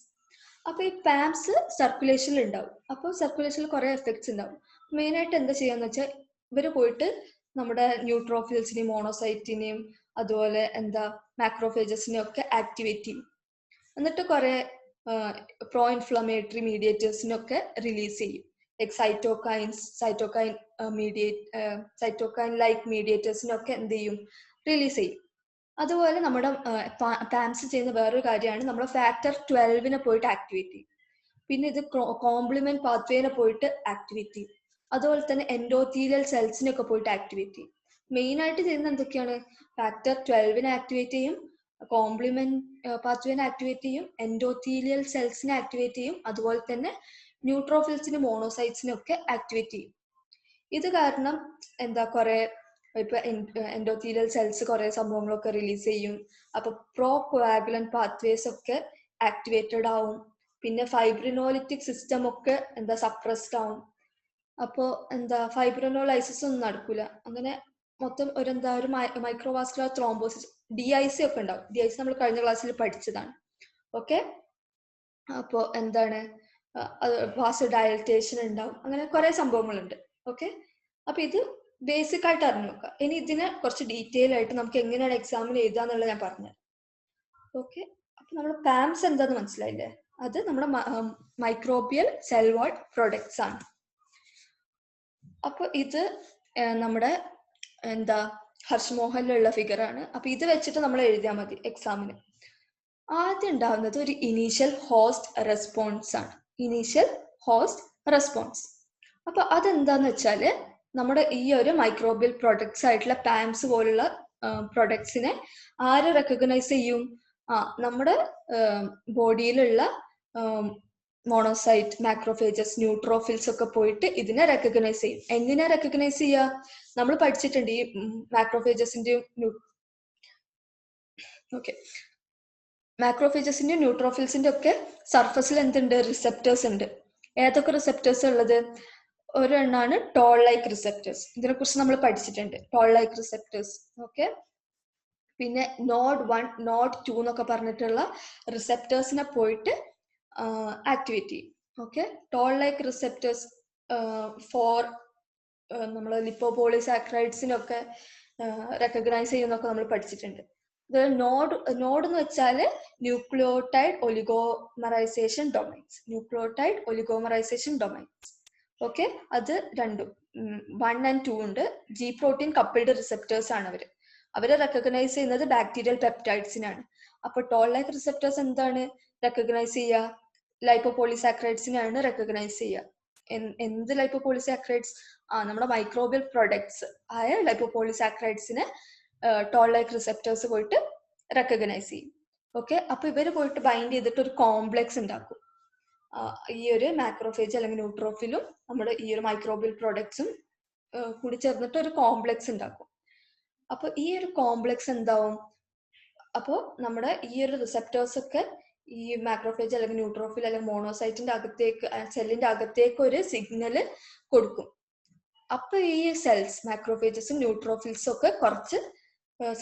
അപ്പൊ ഈ പാംസ് സർക്കുലേഷനിൽ ഉണ്ടാവും. അപ്പോൾ സർക്കുലേഷനിൽ കുറെ എഫക്ട്സ് ഉണ്ടാവും. മെയിൻ ആയിട്ട് എന്താ ചെയ്യാന്ന് വെച്ചാൽ ഇവര് പോയിട്ട് നമ്മുടെ ന്യൂട്രോഫിൽസിനെയും മോണോസൈറ്റിനെയും അതുപോലെ മാക്രോഫേജസിനെയും ഒക്കെ ആക്ടിവേറ്റ് ചെയ്യും. എന്നിട്ട് കുറെ പ്രോ ഇൻഫ്ലമേറ്ററി മീഡിയേറ്റേഴ്സിനൊക്കെ റിലീസ് ചെയ്യും. ലൈക് സൈറ്റോകൈൻ ലൈക്ക് മീഡിയേറ്റേഴ്സിനൊക്കെ എന്ത് ചെയ്യും, റിലീസ് ചെയ്യും. അതുപോലെ നമ്മുടെ പാംസ് ചെയ്യുന്ന വേറൊരു കാര്യമാണ് നമ്മുടെ ഫാക്ടർ 12 പോയിട്ട് ആക്ടിവേറ്റ് ചെയ്യും. പിന്നെ ഇത് കോംപ്ലിമെന്റ് പാത്വേനെ പോയിട്ട് ആക്ടിവേറ്റ് ചെയ്യും. അതുപോലെ തന്നെ എൻഡോത്തീലിയൽ സെൽസിനൊക്കെ പോയിട്ട് ആക്ടിവേറ്റ് ചെയ്യും. മെയിൻ ആയിട്ട് ചെയ്യുന്ന എന്തൊക്കെയാണ്, ഫാക്ടർ 12 ആക്ടിവേറ്റ് ചെയ്യും, കോംപ്ലിമെന്റ് പാത്വേനെ ആക്ടിവേറ്റ് ചെയ്യും, എൻഡോത്തീലിയൽ സെൽസിനെ ആക്ടിവേറ്റ് ചെയ്യും, അതുപോലെ തന്നെ ന്യൂട്രോഫിൽസിനും മോണോസൈറ്റ്സിനും ഒക്കെ ആക്ടിവേറ്റ് ചെയ്യും. ഇത് കാരണം കുറെ ഇപ്പൊ എൻഡോത്തീലിയൽ സെൽസ് കുറെ സംഭവങ്ങളൊക്കെ റിലീസ് ചെയ്യും. അപ്പൊ പ്രോ കോആഗുലന്റ് പാത്വേസ് ഒക്കെ ആക്ടിവേറ്റഡ് ആവും. പിന്നെ ഫൈബ്രിനോലിറ്റിക് സിസ്റ്റം ഒക്കെ സപ്രസ്ഡ് ആവും. അപ്പോ ഫൈബ്രിനോലൈസിസ് ഒന്നും നടക്കൂല. അങ്ങനെ മൊത്തം ഒരു മൈക്രോവാസ്കുലർ ത്രോംബോസിസ്, DIC ഒക്കെ ഉണ്ടാവും. DIC നമ്മൾ കഴിഞ്ഞ ക്ലാസ്സിൽ പഠിച്ചതാണ്. ഓക്കെ, അപ്പോ വാസോ ഡയലറ്റേഷൻ ഉണ്ടാവും. അങ്ങനെ കുറെ സംഭവങ്ങളുണ്ട്. ഓക്കെ, അപ്പൊ ഇത് ബേസിക് ആയിട്ട് അറിഞ്ഞു നോക്കുക. ഇനി ഇതിനെ കുറച്ച് ഡീറ്റെയിൽ ആയിട്ട് നമുക്ക് എങ്ങനെയാണ് എക്സാമിന് എഴുതാന്നുള്ളത് ഞാൻ പറഞ്ഞു. ഓക്കെ, അപ്പൊ നമ്മൾ പാംസ് എന്താന്ന് മനസ്സിലായില്ലേ? അത് നമ്മുടെ മൈക്രോബിയൽ സെൽ വാൾ പ്രൊഡക്ട്സ് ആണ്. അപ്പൊ ഇത് നമ്മുടെ ഹർഷ്മോഹനിലുള്ള ഫിഗർ ആണ്. അപ്പൊ ഇത് വെച്ചിട്ട് നമ്മൾ എഴുതിയാൽ മതി എക്സാമിന്. ആദ്യം ഉണ്ടാവുന്നത് ഒരു ഇനീഷ്യൽ ഹോസ്റ്റ് റെസ്പോൺസ് ആണ്. Initial host response. അപ്പൊ അതെന്താന്ന് വെച്ചാല് നമ്മുടെ ഈ ഒരു മൈക്രോബിയൽ പ്രൊഡക്ട്സ് ആയിട്ടുള്ള പാംസ് പോലുള്ള പ്രൊഡക്ട്സിനെ ആര് റെക്കഗ്നൈസ് ചെയ്യും? നമ്മുടെ ബോഡിയിലുള്ള മോണോസൈറ്റ്, മാക്രോഫേജസ്, ന്യൂട്രോഫിൽസ് ഒക്കെ പോയിട്ട് ഇതിനെ റെക്കഗ്നൈസ് ചെയ്യും. എങ്ങനെ റെക്കഗ്നൈസ് ചെയ്യുക? നമ്മൾ പഠിച്ചിട്ടുണ്ട് ഈ മാക്രോഫേജസിന്റെയും മാക്രോഫേജസിന്റെയും ന്യൂട്രോഫിൽസിന്റെ ഒക്കെ സർഫസിൽ എന്തുണ്ട്? റിസെപ്റ്റേഴ്സ് ഉണ്ട്. ഏതൊക്കെ റിസെപ്റ്റേഴ്സ് ഉള്ളത്? ഒരെണ്ണാണ് ടോൾ ലൈക്ക് റിസെപ്റ്റേഴ്സ്. ഇതിനെ കുറിച്ച് നമ്മൾ പഠിച്ചിട്ടുണ്ട്, ടോൾ ലൈക്ക് റിസെപ്റ്റേഴ്സ്. ഓക്കെ, പിന്നെ നോഡ് 1, നോഡ് 2 എന്നൊക്കെ പറഞ്ഞിട്ടുള്ള റിസെപ്റ്റേഴ്സിനെ പോയിട്ട് ആക്ടിവേറ്റ് ചെയ്യും. Okay, toll like receptors for നമ്മൾ ലിപ്പോപോളിസാക്രൈഡ്സിനൊക്കെ റെക്കഗ്നൈസ് ചെയ്യുന്നൊക്കെ നമ്മൾ പഠിച്ചിട്ടുണ്ട്. ഇത് നോഡ് എന്ന് വെച്ചാൽ nucleotide oligomerization domains. Nucleotide oligomerization domains. Okay, അത് രണ്ടും 1 and 2 ഉണ്ട്. ജി പ്രോട്ടീൻ കപ്പിൾഡ് റിസെപ്റ്റേഴ്സ് ആണ് അവരെ റെക്കഗ്നൈസ് ചെയ്യുന്നത് ബാക്ടീരിയൽ പെപ്റ്റൈഡ്സിനാണ്. അപ്പൊ ടോൾ ലൈക്ക് റിസെപ്റ്റേഴ്സ് എന്താണ് റെക്കഗ്നൈസ് ചെയ്യുക? ലൈപ്പോപോളിസാക്രൈഡ്സിനാണ് റെക്കഗ്നൈസ് ചെയ്യുക. എന്ത് ലൈപ്പോപോളിസാക്രൈഡ്സ്? നമ്മുടെ മൈക്രോബിയൽ പ്രൊഡക്ട്സ് ആയ ലൈപ്പോപോളിസാക്രൈഡ്സിനെ ടോൾ ലൈക്ക് റിസെപ്റ്റേഴ്സ് പോയിട്ട് റെക്കഗ്നൈസ് ചെയ്യും. ഓക്കെ, അപ്പൊ ഇവര് പോയിട്ട് ബൈൻഡ് ചെയ്തിട്ട് ഒരു കോംപ്ലെക്സ് ഉണ്ടാക്കും. ഈ ഒരു മാക്രോഫേജ് അല്ലെങ്കിൽ ന്യൂട്രോഫിലും നമ്മുടെ ഈ ഒരു മൈക്രോബിയൽ പ്രൊഡക്ട്സും കൂടി ചേർന്നിട്ട് ഒരു കോംപ്ലെക്സ് ഉണ്ടാക്കും. അപ്പൊ ഈ ഒരു കോംപ്ലെക്സ് എന്താവും? അപ്പോൾ നമ്മുടെ ഈ ഒരു റിസെപ്റ്റേഴ്സ് ഒക്കെ ഈ മാക്രോഫേജ് അല്ലെങ്കിൽ ന്യൂട്രോഫിൽ അല്ലെങ്കിൽ മോണോസൈറ്റിന്റെ അകത്തേക്ക്, സെല്ലിന്റെ അകത്തേക്ക് ഒരു സിഗ്നല് കൊടുക്കും. അപ്പൊ ഈ സെൽസ്, മാക്രോഫേജസും ന്യൂട്രോഫിൽസും ഒക്കെ കുറച്ച്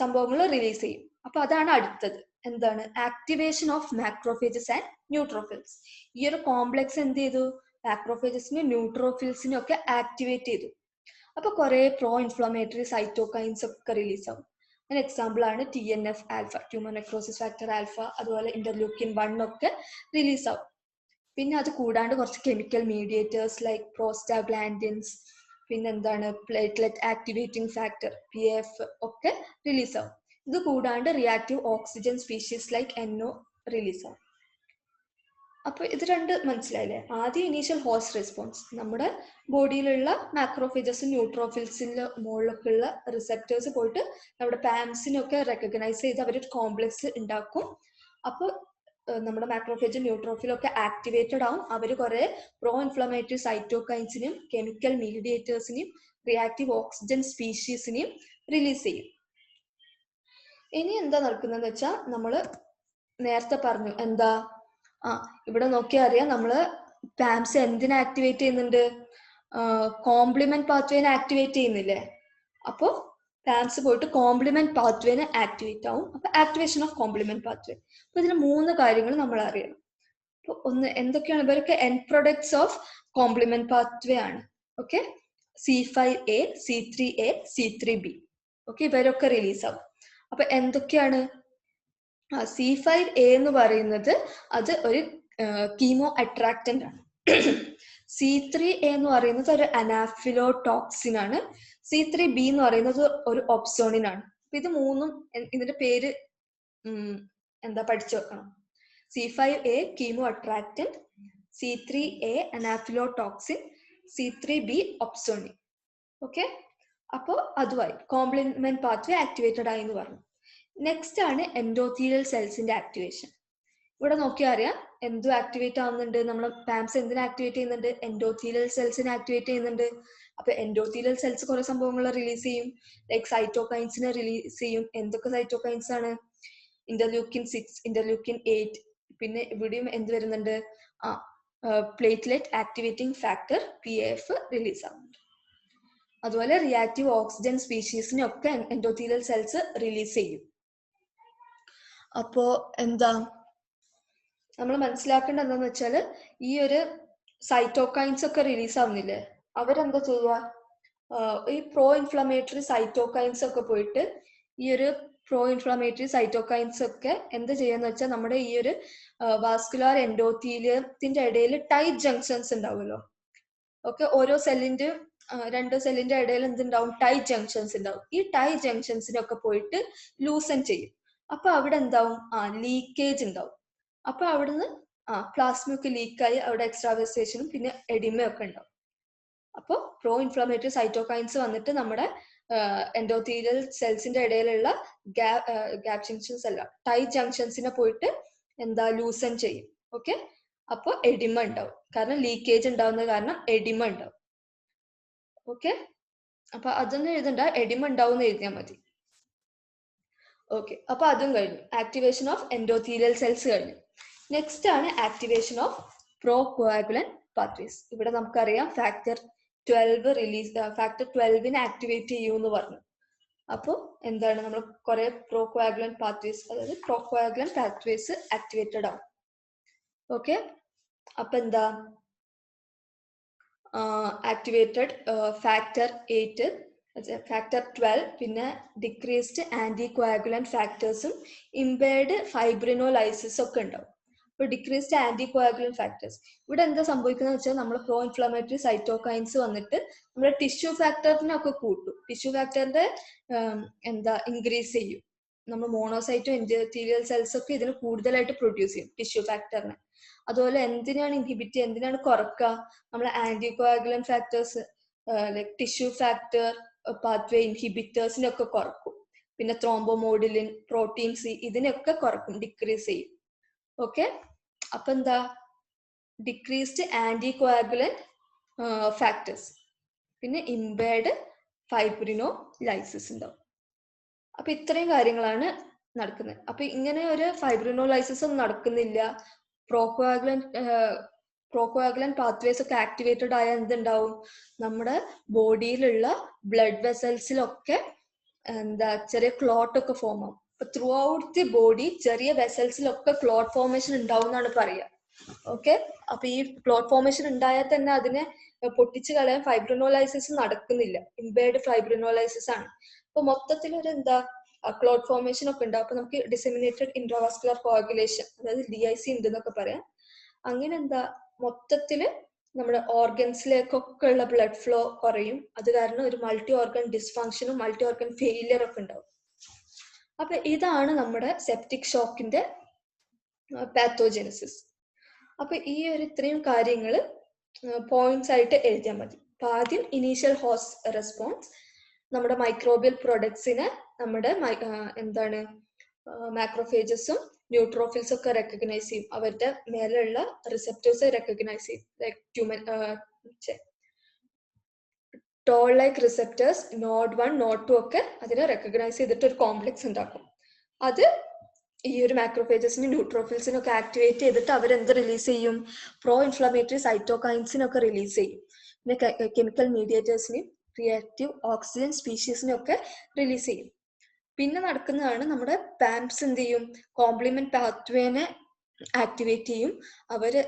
സംഭവങ്ങൾ റിലീസ് ചെയ്യും. അപ്പൊ അതാണ് അടുത്തത്. എന്താണ്? Activation of macrophages and neutrophils. ഈ ഒരു കോംപ്ലെക്സ് എന്ത് ചെയ്തു? മാക്രോഫേജസിനും ന്യൂട്രോഫിൽസിനും ഒക്കെ ആക്ടിവേറ്റ് ചെയ്തു. അപ്പൊ കുറെ പ്രോ ഇൻഫ്ലമേറ്ററി സൈറ്റോകൈൻസ് ഒക്കെ റിലീസ് ആവും. അതിന് എക്സാമ്പിൾ ആണ് TNF alpha, tumour necrosis factor alpha, അതുപോലെ ഇന്റർലൂക്കിൻ 1 ഒക്കെ റിലീസ് ആവും. പിന്നെ അത് കൂടാണ്ട് കുറച്ച് കെമിക്കൽ മീഡിയേറ്റേഴ്സ് ലൈക്ക് പ്രോസ്റ്റാഗ്ലാൻഡിൻസ്, പിന്നെ എന്താണ് പ്ലേറ്റ്ലെറ്റ് ആക്ടിവേറ്റിംഗ് ഫാക്ടർ PAF ഒക്കെ റിലീസ് ആവും. ഇത് കൂടാണ്ട് reactive oxygen species like NO release ആവും. അപ്പൊ ഇത് രണ്ട് മനസ്സിലായില്ലേ? ആദ്യം ഇനീഷ്യൽ ഹോസ്റ്റ് റെസ്പോൺസ്, നമ്മുടെ ബോഡിയിലുള്ള മാക്രോഫേജസും ന്യൂട്രോഫിൽസിന്റെ മുകളിലൊക്കെ ഉള്ള റിസെപ്റ്റേഴ്സ് പോയിട്ട് നമ്മുടെ പാംസിനൊക്കെ റെക്കഗ്നൈസ് ചെയ്ത് അവരൊരു കോംപ്ലെക്സ് ഉണ്ടാക്കും. അപ്പോൾ നമ്മുടെ മാക്രോഫേജും ന്യൂട്രോഫിലും ഒക്കെ ആക്ടിവേറ്റഡ് ആവും. അവർ കുറെ പ്രോ ഇൻഫ്ലമേറ്ററി സൈറ്റോകൈൻസിനെയും കെമിക്കൽ മീഡിയേറ്റേഴ്സിനെയും റിയാക്റ്റീവ് ഓക്സിജൻ സ്പീഷീസിനെയും റിലീസ് ചെയ്യും. ഇനി എന്താ നടക്കുന്നതെന്ന് വെച്ചാൽ നമ്മൾ നേരത്തെ പറഞ്ഞു, എന്താ ഇവിടെ നോക്കിയാൽ അറിയാം, നമ്മള് പാംസ് എന്തിനെ ആക്ടിവേറ്റ് ചെയ്യുന്നുണ്ട്? കോംപ്ലിമെന്റ് പാത്വേനെ ആക്ടിവേറ്റ് ചെയ്യുന്നില്ലേ? അപ്പോൾ പാംസ് പോയിട്ട് കോംപ്ലിമെന്റ് പാത്വേനെ ആക്ടിവേറ്റ് ആവും. അപ്പൊ ആക്ടിവേഷൻ ഓഫ് കോംപ്ലിമെന്റ് പാത്വേ. അപ്പൊ ഇതിന് 3 കാര്യങ്ങൾ നമ്മൾ അറിയണം. അപ്പൊ ഒന്ന് എന്തൊക്കെയാണ്? ഇവരൊക്കെ end products of complement pathway ആണ്. Okay, C5A, C3A, C3B. Okay, ഇവരൊക്കെ റിലീസ് ആവും. അപ്പൊ എന്തൊക്കെയാണ്? C5A എന്ന് പറയുന്നത് അത് ഒരു കീമോ അട്രാക്റ്റന്റ് ആണ്. C3A എന്ന് പറയുന്നത് ഒരു അനാഫിലോടോക്സിൻ ആണ്. C3B എന്ന് പറയുന്നത് ഒരു ഒപ്സോണിൻ ആണ്. അപ്പൊ ഇത് മൂന്നും ഇതിന്റെ പേര് എന്താ പഠിച്ചു വെക്കണം. C5A chemo അട്രാക്റ്റന്റ്, C3A അനാഫിലോടോക്സിൻ, C3B ഒപ്സോണിൻ. Okay, അപ്പോ അതുമായി കോംപ്ലിമെന്റ് പാത്വേ ആക്ടിവേറ്റഡ് ആയി എന്ന് പറഞ്ഞു. നെക്സ്റ്റ് ആണ് എൻഡോത്തീലിയൽ സെൽസിന്റെ ആക്ടിവേഷൻ. ഇവിടെ നോക്കിയാൽ അറിയാം എന്തും ആക്ടിവേറ്റ് ആവുന്നുണ്ട്. നമ്മുടെ പാംസ് എന്തിനെ ആക്ടിവേറ്റ് ചെയ്യുന്നുണ്ട്? എൻഡോത്തീലിയൽ സെൽസിനെ ആക്ടിവേറ്റ് ചെയ്യുന്നുണ്ട്. അപ്പൊ എൻഡോത്തീലിയൽ സെൽസ് കുറെ സംഭവങ്ങൾ റിലീസ് ചെയ്യും. ലൈക്ക് സൈറ്റോകൈൻസിനെ റിലീസ് ചെയ്യും. എന്തൊക്കെ സൈറ്റോകൈൻസ് ആണ്? Interleukin 6, interleukin 8. പിന്നെ ഇവിടെയും എന്ത് വരുന്നുണ്ട്? Platelet activating factor PAF release ആവുന്നുണ്ട്. അതുപോലെ റിയാക്റ്റീവ് ഓക്സിജൻ സ്പീഷീസിനെ ഒക്കെ എൻഡോത്തീലിയൽ സെൽസ് റിലീസ് ചെയ്യും. അപ്പോ എന്താ നമ്മൾ മനസ്സിലാക്കേണ്ടത് എന്താന്ന് വെച്ചാല്, ഈ ഒരു സൈറ്റോകൈൻസ് ഒക്കെ റിലീസ് ആവുന്നില്ലേ, അവരെന്താ ചെയ്യുക? ഈ പ്രോ ഇൻഫ്ലമേറ്ററി സൈറ്റോകൈൻസ് ഒക്കെ പോയിട്ട് ഈ ഒരു പ്രോ ഇൻഫ്ലമേറ്ററി സൈറ്റോകൈൻസ് ഒക്കെ എന്ത് ചെയ്യാന്ന് വെച്ചാൽ, നമ്മുടെ ഈ ഒരു വാസ്കുലാർ എൻഡോത്തീലിയത്തിന്റെ ഇടയിൽ ടൈറ്റ് ജംഗ്ഷൻസ് ഉണ്ടാവുമല്ലോ. ഓക്കെ, ഓരോ സെല്ലിന്റെ 2 സെല്ലിന്റെ ഇടയിൽ എന്തുണ്ടാവും? ടൈറ്റ് ജംഗ്ഷൻസ് ഉണ്ടാവും. ഈ ടൈറ്റ് ജംഗ്ഷൻസിനൊക്കെ പോയിട്ട് ലൂസൻ ചെയ്യും. അപ്പൊ അവിടെ എന്താവും? ലീക്കേജ് ഉണ്ടാവും. അപ്പൊ അവിടുന്ന് പ്ലാസ്മയൊക്കെ ലീക്കായി അവിടെ എക്സ്ട്രാവെസേഷനും പിന്നെ എഡിമയും ഒക്കെ ഉണ്ടാവും. അപ്പോൾ പ്രോ ഇൻഫ്ലമേറ്ററി സൈറ്റോകൈൻസ് വന്നിട്ട് നമ്മുടെ എൻഡോത്തീലിയൽ സെൽസിന്റെ ഇടയിലുള്ള ഗ്യാപ് ജംഗ്ഷൻസ് അല്ല, ടൈറ്റ് ജംഗ്ഷൻസിനെ പോയിട്ട് എന്താ ലൂസൺ ചെയ്യും. ഓക്കെ, അപ്പോൾ എഡിമ ഉണ്ടാവും. കാരണം ലീക്കേജ് ഉണ്ടാവുന്ന കാരണം എഡിമ ഉണ്ടാവും. ഓക്കെ, അപ്പൊ അതൊന്നും എഴുതണ്ട, എഡിമ ഉണ്ടാവും എഴുതിയാൽ മതി. ഓക്കെ, അപ്പൊ അതും കഴിഞ്ഞു. ആക്ടിവേഷൻ ഓഫ് എൻഡോത്തീലിയൽ സെൽസ് കഴിഞ്ഞു. നെക്സ്റ്റ് ആണ് activation of pro coagulant pathways. ഇവിടെ നമുക്കറിയാം ഫാക്ടർ 12 റിലീസ്, ഫാക്ടർ 12നെ ആക്ടിവേറ്റ് ചെയ്യുമെന്ന് പറഞ്ഞു. അപ്പോൾ എന്താണ്, നമ്മൾ കുറെ പ്രോ കോയാഗുലൻ പാത്വേസ്, അതായത് പ്രോ കോയാഗുലൻ പാത്വേസ് ആക്ടിവേറ്റഡ് ആവും. ഓക്കെ, അപ്പൊ എന്താ ആക്ടിവേറ്റഡ് ഫാക്ടർ 8, ഫാക്ടർ 12, പിന്നെ ഡിക്രീസ്ഡ് ആന്റി കോയാഗുലൻ ഫാക്ടേഴ്സും ഇമ്പയർഡ് ഫൈബ്രിനോലൈസിസ് ഒക്കെ ഉണ്ടാവും. ഇപ്പോൾ ഡിക്രീസ്ഡ് ആന്റി കോയാഗുലൻ ഫാക്ടേഴ്സ്, ഇവിടെ എന്താ സംഭവിക്കുന്നത് വെച്ചാൽ നമ്മൾ പ്രോ ഇൻഫ്ലമേറ്ററി സൈറ്റോകൈൻസ് വന്നിട്ട് നമ്മുടെ ടിഷ്യൂ ഫാക്ടറിനൊക്കെ കൂട്ടും. ടിഷ്യൂ ഫാക്ടറിന്റെ എന്താ ഇൻക്രീസ് ചെയ്യും. നമ്മൾ മോണോസൈറ്റും എൻഡോത്തീലിയൽ സെൽസ് ഒക്കെ ഇതിന് കൂടുതലായിട്ട് പ്രൊഡ്യൂസ് ചെയ്യും ടിഷ്യൂ ഫാക്ടറിനെ. അതുപോലെ എന്തിനാണ് ഇൻഹിബിറ്റ് ചെയ്യുക, എന്തിനാണ് കുറക്കുക, നമ്മൾ anti coagulant factors like tissue factor pathway ഇൻഹിബിറ്റേഴ്സിനൊക്കെ കുറക്കും. പിന്നെ ത്രോംബോമോഡുലിൻ, പ്രോട്ടീൻ സി, ഇതിനൊക്കെ കുറക്കും, ഡിക്രീസ് ചെയ്യും. ഓക്കെ, അപ്പൊ എന്താ ഡിക്രീസ്ഡ് ആന്റി കോയാഗുലൻ ഫാക്ടേഴ്സ്, പിന്നെ ഇമ്പയർഡ് ഫൈബ്രിനോലൈസിസ് ഉണ്ടാവും. അപ്പൊ ഇത്രയും കാര്യങ്ങളാണ് നടക്കുന്നത്. അപ്പൊ ഇങ്ങനെ ഒരു ഫൈബ്രിനോലൈസിസ് ഒന്നും നടക്കുന്നില്ല, പ്രോകോയാഗുലൻ പാത്വേസ് ഒക്കെ ആക്ടിവേറ്റഡ് ആയ എന്തുണ്ടാവും, നമ്മുടെ ബോഡിയിലുള്ള ബ്ലഡ് വെസൽസിലൊക്കെ എന്താ ചെറിയ ക്ലോട്ട് ഒക്കെ ഫോം ആവും. അപ്പൊ ത്രൂ ഔട്ട് ദി ബോഡി ചെറിയ വെസൽസിലൊക്കെ ക്ലോട്ട് ഫോർമേഷൻ ഉണ്ടാവും എന്നാണ് പറയുക. ഓക്കെ, അപ്പൊ ഈ ക്ലോട്ട് ഫോർമേഷൻ ഉണ്ടായാൽ തന്നെ അതിനെ പൊട്ടിച്ച് കളയാൻ ഫൈബ്രിനോലൈസിസ് നടക്കുന്നില്ല, ഇമ്പയർഡ് ഫൈബ്രിനോലൈസിസ് ആണ്. അപ്പൊ മൊത്തത്തിൽ ഒരു എന്താ ക്ലോട്ട് ഫോർമേഷൻ ഒക്കെ ഉണ്ടാവും. അപ്പൊ നമുക്ക് ഡിസെമിനേറ്റഡ് ഇൻട്രാവാസ്കുലർ കോയാഗുലേഷൻ, അതായത് DIC ഉണ്ട് എന്നൊക്കെ പറയാം. അങ്ങനെ എന്താ മൊത്തത്തില് നമ്മുടെ ഓർഗൻസിലേക്കൊക്കെ ഉള്ള ബ്ലഡ് ഫ്ലോ കുറയും. അത് കാരണം ഒരു മൾട്ടി ഓർഗൻ ഡിസ്ഫങ്ഷനും മൾട്ടി ഓർഗൻ ഫെയിലിയർ ഒക്കെ ഉണ്ടാവും. അപ്പൊ ഇതാണ് നമ്മുടെ സെപ്റ്റിക് ഷോക്കിന്റെ പാത്തോജെനസിസ്. അപ്പൊ ഈ ഒരു ഇത്രയും കാര്യങ്ങൾ പോയിന്റ്സ് ആയിട്ട് എഴുതിയാൽ മതി. അപ്പൊ ആദ്യം ഇനീഷ്യൽ ഹോസ്റ്റ് റെസ്പോൺസ്, നമ്മുടെ മൈക്രോബിയൽ പ്രൊഡക്ട്സിനെ നമ്മുടെ എന്താണ് മാക്രോഫേജസും ന്യൂട്രോഫിൽസ് ഒക്കെ റെക്കഗ്നൈസ് ചെയ്യും, അവരുടെ മേലുള്ള റിസെപ്റ്റേഴ്സ് റെക്കഗ്നൈസ് ചെയ്യും. Like toll like receptors NOD 1 NOD 2 ഒക്കെ അതിനെ റെക്കഗ്നൈസ് ചെയ്തിട്ട് ഒരു കോംപ്ലക്സ് ഉണ്ടാക്കും. അത് ഈ ഒരു മാക്രോഫേജസിനും ന്യൂട്രോഫിൽസിനും ഒക്കെ ആക്ടിവേറ്റ് ചെയ്തിട്ട് അവരെന്ത് റിലീസ് ചെയ്യും, പ്രോ ഇൻഫ്ലമേറ്ററി സൈറ്റോകൈൻസിനൊക്കെ റിലീസ് ചെയ്യും. പിന്നെ കെമിക്കൽ മീഡിയേറ്റേഴ്സിനെയും റിയാക്റ്റീവ് ഓക്സിജൻ സ്പീഷീസിനെ ഒക്കെ റിലീസ് ചെയ്യും. പിന്നെ നടക്കുന്നതാണ് നമ്മുടെ പാംപ്സ് എന്ത് ചെയ്യും, കോംപ്ലിമെന്റ് പാത്വേനെ ആക്ടിവേറ്റ് ചെയ്യും. അവര്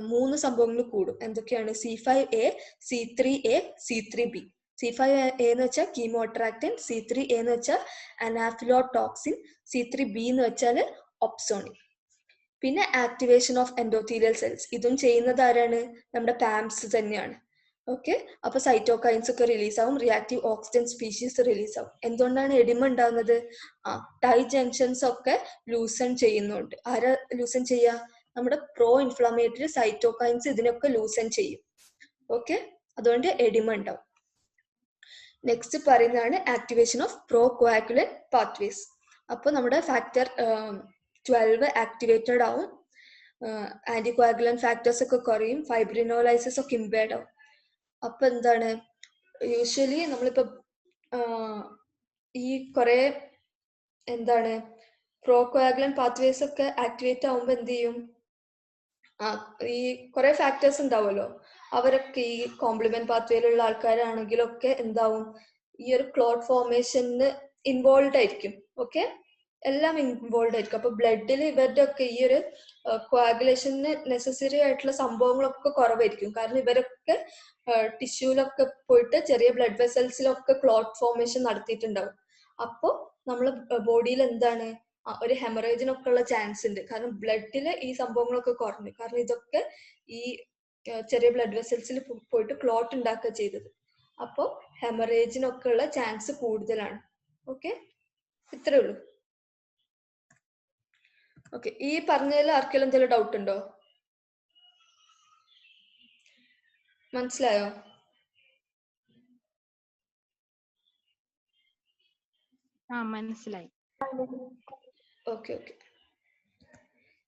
3 സംഭവങ്ങൾ കൂടും. എന്തൊക്കെയാണ്, C5A, C3A, C3B. C5A എന്ന് വെച്ചാൽ കീമോ അട്രാക്ടൻ, C3A എന്ന് വെച്ചാൽ അനാഫിലോടോക്സിൻ, C3B എന്ന് വെച്ചാൽ ഒപ്സോണിൻ. പിന്നെ ആക്ടിവേഷൻ ഓഫ് എൻഡോത്തീലിയൽ സെൽസ്, ഇതും ചെയ്യുന്നത് ആരാണ്, നമ്മുടെ പാംപ്സ് തന്നെയാണ്. ഓക്കെ, അപ്പൊ സൈറ്റോകൈൻസ് ഒക്കെ റിലീസ് ആവും, റിയാക്റ്റീവ് ഓക്സിജൻ സ്പീഷീസ് റിലീസ് ആവും. എന്തുകൊണ്ടാണ് എഡിമ ഉണ്ടാകുന്നത്, ടൈ ജംഗ്ഷൻസ് ഒക്കെ ലൂസൺ ചെയ്യുന്നുണ്ട്. ആരാ ലൂസൺ ചെയ്യുക, നമ്മുടെ പ്രോ ഇൻഫ്ലമേറ്ററി സൈറ്റോകൈൻസ് ഇതിനൊക്കെ ലൂസൺ ചെയ്യും. ഓക്കെ, അതുകൊണ്ട് എഡിമ ഉണ്ടാവും. നെക്സ്റ്റ് പറയുന്നതാണ് activation of pro coagulant pathways. അപ്പോൾ നമ്മുടെ ഫാക്ടർ 12 ആക്ടിവേറ്റഡ് ആവും, ആന്റി കോയാഗുലൻ ഫാക്ടേഴ്സ് ഒക്കെ കുറയും, ഫൈബ്രിനോലൈസിസ് ഒക്കെ ഇമ്പയർഡ് ആവും. അപ്പൊ എന്താണ്, യൂഷ്വലി നമ്മളിപ്പോ ഈ കുറെ എന്താണ് പ്രോകോയാഗുലൻ പാത്വേസ് ഒക്കെ ആക്ടിവേറ്റ് ആവുമ്പോൾ എന്ത് ചെയ്യും, ഈ കുറെ ഫാക്ടേഴ്സ് ഉണ്ടാവുമല്ലോ, അവരൊക്കെ ഈ കോംപ്ലിമെന്റ് പാത്വേയിലുള്ള ആൾക്കാരാണെങ്കിലൊക്കെ എന്താവും, ഈ ഒരു ക്ലോട്ട് ഫോർമേഷന് ഇൻവോൾവ് ആയിരിക്കും. ഓക്കെ, എല്ലാം ഇൻവോൾവ് ആയിരിക്കും. അപ്പൊ ബ്ലഡിൽ ഇവരുടെ ഒക്കെ ഈ ഒരു കോയാഗുലേഷന് നെസസറി ആയിട്ടുള്ള സംഭവങ്ങളൊക്കെ കുറവായിരിക്കും. കാരണം ഇവരൊക്കെ ടിഷ്യൂലൊക്കെ പോയിട്ട് ചെറിയ ബ്ലഡ് വെസൽസിലൊക്കെ ക്ലോട്ട് ഫോർമേഷൻ നടത്തിയിട്ടുണ്ടാവും. അപ്പോൾ നമ്മളെ ബോഡിയിൽ എന്താണ്, ഒരു ഹെമറേജിനൊക്കെ ഉള്ള ചാൻസ് ഉണ്ട്. കാരണം ബ്ലഡിൽ ഈ സംഭവങ്ങളൊക്കെ കുറഞ്ഞു. കാരണം ഇതൊക്കെ ഈ ചെറിയ ബ്ലഡ് വെസൽസിൽ പോയിട്ട് ക്ലോട്ട് ഉണ്ടാക്കുക ചെയ്തത്. അപ്പോൾ ഹെമറേജിനൊക്കെ ഉള്ള ചാൻസ് കൂടുതലാണ്. ഓക്കെ, ഇത്രേ ഉള്ളൂ. ഓക്കെ, ഈ പറഞ്ഞതിൽ ആർക്കെങ്കിലും എന്തെങ്കിലും ഡൗട്ട് ഉണ്ടോ, മനസ്സിലായോ? മനസ്സിലായി. Okay okay.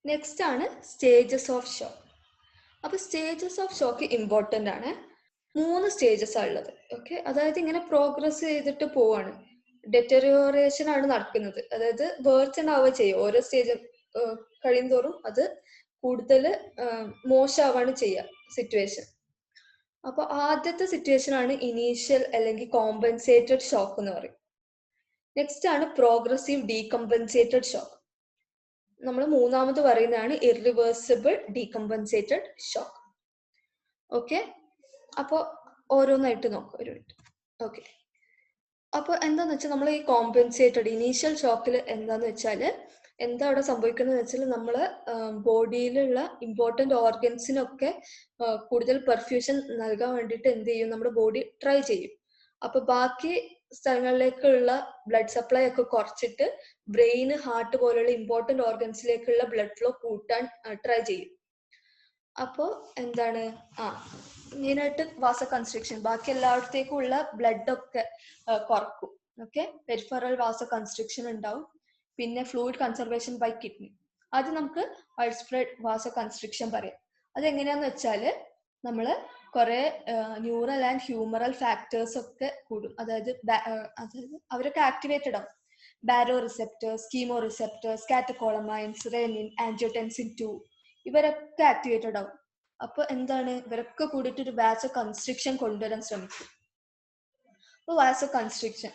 നെക്സ്റ്റ് ആണ് സ്റ്റേജസ് ഓഫ് ഷോക്ക്. അപ്പൊ സ്റ്റേജസ് ഓഫ് ഷോക്ക് ഇമ്പോർട്ടൻ്റ് ആണ്. 3 സ്റ്റേജസ് ആണ് ഉള്ളത്. ഓക്കെ, അതായത് ഇങ്ങനെ പ്രോഗ്രസ് ചെയ്തിട്ട് പോവാണ്, ഡെറ്ററിയോറേഷൻ ആണ് നടക്കുന്നത്. അതായത് വേർച്ചൺ ആവുക ചെയ്യും. ഓരോ സ്റ്റേജ് കഴിയുന്തോറും അത് കൂടുതൽ മോശമാവാണ് ചെയ്യുക സിറ്റുവേഷൻ. അപ്പോൾ ആദ്യത്തെ സിറ്റുവേഷൻ ആണ് ഇനീഷ്യൽ അല്ലെങ്കിൽ കോമ്പൻസേറ്റഡ് ഷോക്ക് എന്ന് പറയും. നെക്സ്റ്റ് ആണ് പ്രോഗ്രസീവ് ഡീകമ്പൻസേറ്റഡ് ഷോക്ക്. നമ്മൾ മൂന്നാമത് പറയുന്നതാണ് ഇറിവേഴ്സിബിൾ ഡീകമ്പൻസേറ്റഡ് ഷോക്ക്. ഓക്കെ, അപ്പോൾ ഓരോന്നായിട്ട് നോക്കാം ഒരു മിനിറ്റ്. ഓക്കെ, അപ്പോൾ എന്താന്ന് വെച്ചാൽ നമ്മൾ ഈ കോമ്പൻസേറ്റഡ് ഇനീഷ്യൽ ഷോക്കിൽ എന്താന്ന് വെച്ചാൽ എന്താ അവിടെ സംഭവിക്കുന്നത് വെച്ചാൽ നമ്മൾ ബോഡിയിലുള്ള ഇമ്പോർട്ടൻ്റ് ഓർഗൻസിനൊക്കെ കൂടുതൽ പെർഫ്യൂഷൻ നൽകാൻ വേണ്ടിയിട്ട് എന്ത് ചെയ്യും, നമ്മുടെ ബോഡി ട്രൈ ചെയ്യും. അപ്പോൾ ബാക്കി സ്ഥലങ്ങളിലേക്കുള്ള ബ്ലഡ് സപ്ലൈ ഒക്കെ കുറച്ചിട്ട് ബ്രെയിൻ, ഹാർട്ട് പോലുള്ള ഇമ്പോർട്ടൻ്റ് ഓർഗൻസിലേക്കുള്ള ബ്ലഡ് ഫ്ലോ കൂട്ടാൻ ട്രൈ ചെയ്യും. അപ്പോൾ എന്താണ് മെയിനായിട്ട് വാസ കൺസ്ട്രിക്ഷൻ, ബാക്കി എല്ലായിടത്തേക്കും ഉള്ള ബ്ലഡ് ഒക്കെ കുറക്കും. ഓക്കെ, പെരിഫറൽ വാസ കൺസ്ട്രിക്ഷൻ ഉണ്ടാവും. പിന്നെ ഫ്ലൂയിഡ് കൺസർവേഷൻ ബൈ കിഡ്നി. അത് നമുക്ക് വൈഡ് സ്പ്രെഡ് വാസ കൺസ്ട്രിക്ഷൻ പറയാം. അതെങ്ങനെയാന്ന് വെച്ചാൽ നമ്മൾ കുറെ ന്യൂറൽ ആൻഡ് ഹ്യൂമറൽ ഫാക്ടേഴ്സ് ഒക്കെ കൂടും. അതായത് അവരൊക്കെ ആക്ടിവേറ്റഡ് ആവും. Baro receptors, chemo receptors, catecholamines, renin, angiotensin 2 ഇവരൊക്കെ ആക്ടിവേറ്റഡ് ആവും. അപ്പൊ എന്താണ്, ഇവരൊക്കെ കൂടിയിട്ട് ഒരു വാസ കൺസ്ട്രിക്ഷൻ കൊണ്ടുവരാൻ ശ്രമിക്കും. അപ്പോൾ വാസ കൺസ്ട്രിക്ഷൻ,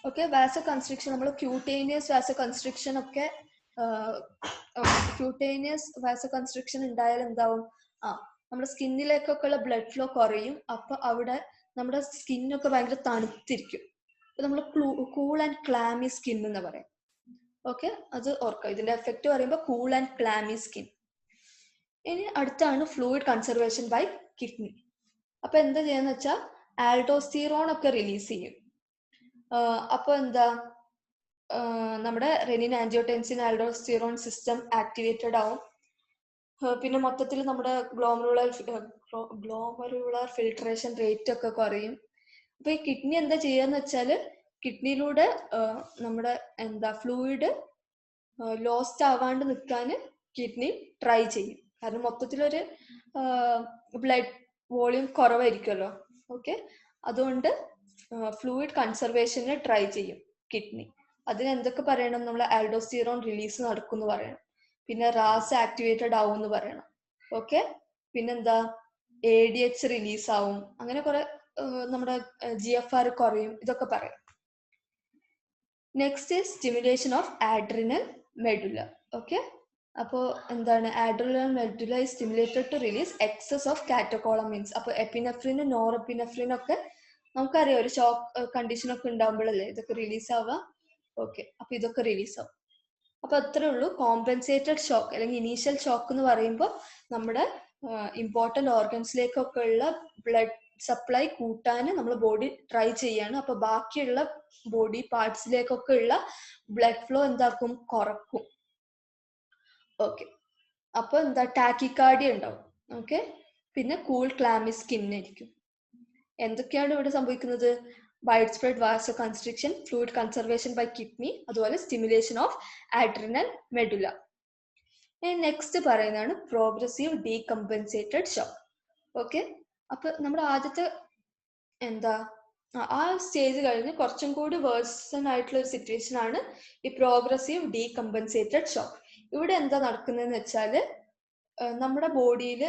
ഓക്കെ, വാസ കൺസ്ട്രിക്ഷൻ നമ്മൾ ക്യൂട്ടേനിയസ് വാസ കൺസ്ട്രിക്ഷൻ ഒക്കെ ക്യൂട്ടേനിയസ് വാസ കൺസ്ട്രിക്ഷൻ ഉണ്ടായാൽ എന്താവും, നമ്മുടെ സ്കിന്നിലേക്കൊക്കെ ഉള്ള ബ്ലഡ് ഫ്ലോ കുറയും. അപ്പൊ അവിടെ നമ്മുടെ സ്കിന്നൊക്കെ ഭയങ്കര തണുത്തിരിക്കും. അപ്പൊ നമ്മൾ കൂൾ ആൻഡ് ക്ലാമി സ്കിൻ എന്ന് പറയാം. ഓക്കെ, അത് ഓർക്കാം. ഇതിന്റെ എഫക്റ്റ് പറയുമ്പോൾ കൂൾ ആൻഡ് ക്ലാമി സ്കിൻ. ഇനി അടുത്താണ് ഫ്ലൂയിഡ് കൺസർവേഷൻ ബൈ കിഡ്നി. അപ്പൊ എന്താ ചെയ്യാന്ന് വെച്ചാൽ ആൽഡോസ്റ്റീറോൺ ഒക്കെ റിലീസ് ചെയ്യും. അപ്പൊ എന്താ, നമ്മുടെ renin, angiotensin, aldosterone system activated ആവും. പിന്നെ മൊത്തത്തിൽ നമ്മുടെ ഗ്ലോമറുലാർ ഫിൽട്രേഷൻ റേറ്റ് ഒക്കെ കുറയും. അപ്പൊ ഈ കിഡ്നി എന്താ ചെയ്യാന്ന് വെച്ചാൽ കിഡ്നിയിലൂടെ നമ്മുടെ ഫ്ലൂയിഡ് ലോസ്റ്റ് ആവാണ്ട് നിൽക്കാൻ കിഡ്നി ട്രൈ ചെയ്യും. കാരണം മൊത്തത്തിലൊരു ബ്ലഡ് വോളിയം കുറവായിരിക്കുമല്ലോ. ഓക്കെ, അതുകൊണ്ട് ഫ്ലൂയിഡ് കൺസർവേഷന് ട്രൈ ചെയ്യും കിഡ്നി. അതിന് എന്തൊക്കെ പറയണം, നമ്മൾ ആൽഡോസ്റ്റീറോൺ റിലീസ് നടക്കും എന്ന് പറയണം. പിന്നെ റാസ് ആക്ടിവേറ്റഡ് ആവും എന്ന് പറയണം. ഓക്കെ, പിന്നെന്താ ADH റിലീസ് ആവും. അങ്ങനെ കുറെ നമ്മുടെ GFR കുറയും. ഇതൊക്കെ പറയാം. Next is stimulation of adrenal medulla. Okay, അപ്പോൾ എന്താണ്, adrenal medulla is stimulated to release excess of catecholamines. അപ്പോൾ എപ്പിനെഫ്രിൻ, നോറെപ്പിനെഫ്രിൻ ഒക്കെ നമുക്കറിയാം ഒരു ഷോക്ക് കണ്ടീഷൻ ഒക്കെ ഉണ്ടാകുമ്പോഴല്ലേ ഇതൊക്കെ റിലീസ് ആവുക. ഓക്കെ, അപ്പൊ ഇതൊക്കെ റിലീസ് ആവും. അപ്പൊ അത്രേ ഉള്ളൂ. കോമ്പൻസേറ്റഡ് ഷോക്ക് അല്ലെങ്കിൽ ഇനീഷ്യൽ ഷോക്ക് എന്ന് പറയുമ്പോൾ നമ്മുടെ ഇമ്പോർട്ടൻ്റ് ഓർഗൻസിലേക്കൊക്കെ ഉള്ള ബ്ലഡ് സപ്ലൈ കൂട്ടാൻ നമ്മൾ ബോഡി ട്രൈ ചെയ്യാണ്. അപ്പൊ ബാക്കിയുള്ള ബോഡി പാർട്സിലേക്കൊക്കെ ഉള്ള ബ്ലഡ് ഫ്ലോ എന്താക്കും, കുറക്കും. ഓക്കെ, അപ്പൊ എന്താ, ടാക്കിക്കാർഡിയ ഉണ്ടാവും. ഓക്കെ, പിന്നെ കൂൾ ക്ലാമി സ്കിൻ ആയിരിക്കും. എന്തൊക്കെയാണ് ഇവിടെ സംഭവിക്കുന്നത്, wide spread vaso constriction, fluid conservation by kidney, അതുപോലെ stimulation of adrenal medulla. Next പറയുന്നതാണ് പ്രോഗ്രസീവ് ഡീകമ്പൻസേറ്റഡ് ഷോക്ക്. ഓക്കെ, അപ്പൊ നമ്മുടെ ആദ്യത്തെ എന്താ ആ സ്റ്റേജ് കഴിഞ്ഞ് കുറച്ചും കൂടി വേഴ്സൺ ആയിട്ടുള്ള ഒരു സിറ്റുവേഷൻ ആണ് ഈ പ്രോഗ്രസീവ് ഡീകമ്പൻസേറ്റഡ് ഷോക്ക്. ഇവിടെ എന്താ നടക്കുന്നതെന്ന് വെച്ചാൽ നമ്മുടെ ബോഡിയിൽ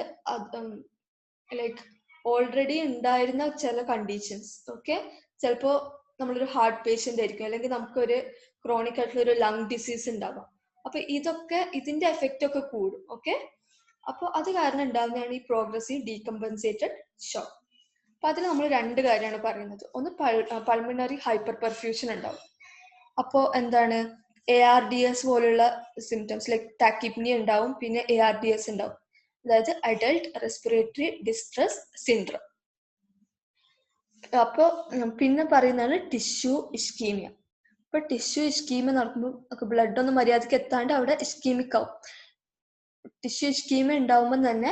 ലൈക്ക് ഓൾറെഡി ഉണ്ടായിരുന്ന ചില കണ്ടീഷൻസ്, ഓക്കെ, ചിലപ്പോൾ നമ്മളൊരു ഹാർട്ട് പേഷ്യൻ്റ് ആയിരിക്കും, അല്ലെങ്കിൽ നമുക്കൊരു ക്രോണിക് ആയിട്ടുള്ള ഒരു ലങ് ഡിസീസ് ഉണ്ടാവാം. അപ്പൊ ഇതൊക്കെ ഇതിന്റെ എഫക്റ്റ് ഒക്കെ കൂടും. ഓക്കെ, അപ്പോൾ അത് കാരണം ഉണ്ടാകുന്നതാണ് ഈ പ്രോഗ്രസീവ് ഡീകമ്പൻസേറ്റഡ് ഷോക്ക്. അപ്പൊ അതിൽ നമ്മൾ 2 കാര്യമാണ് പറയുന്നത്. ഒന്ന് പൾമിനറി ഹൈപ്പർ പെർഫ്യൂഷൻ ഉണ്ടാവും. അപ്പോൾ എന്താണ്, ARDS പോലുള്ള സിംറ്റംസ് ലൈക്ക് ടാക്കിപ്നിയ ഉണ്ടാവും. പിന്നെ ARDS ഉണ്ടാവും, അതായത് അഡൾട്ട് റെസ്പിറേറ്ററി ഡിസ്ട്രസ് സിൻഡ്രോം. അപ്പോൾ പിന്നെ പറയുന്നതാണ് ടിഷ്യൂ ഇസ്കീമിയ. ഇപ്പൊ ടിഷ്യൂ ഇസ്കീമിയ നടക്കുമ്പോൾ ബ്ലഡ് ഒന്നും മര്യാദക്ക് എത്താണ്ട് അവിടെ ഇസ്കീമിക് ആവും. ടിഷ്യൂ ഇസ്കീമിയ ഉണ്ടാവുമ്പോൾ തന്നെ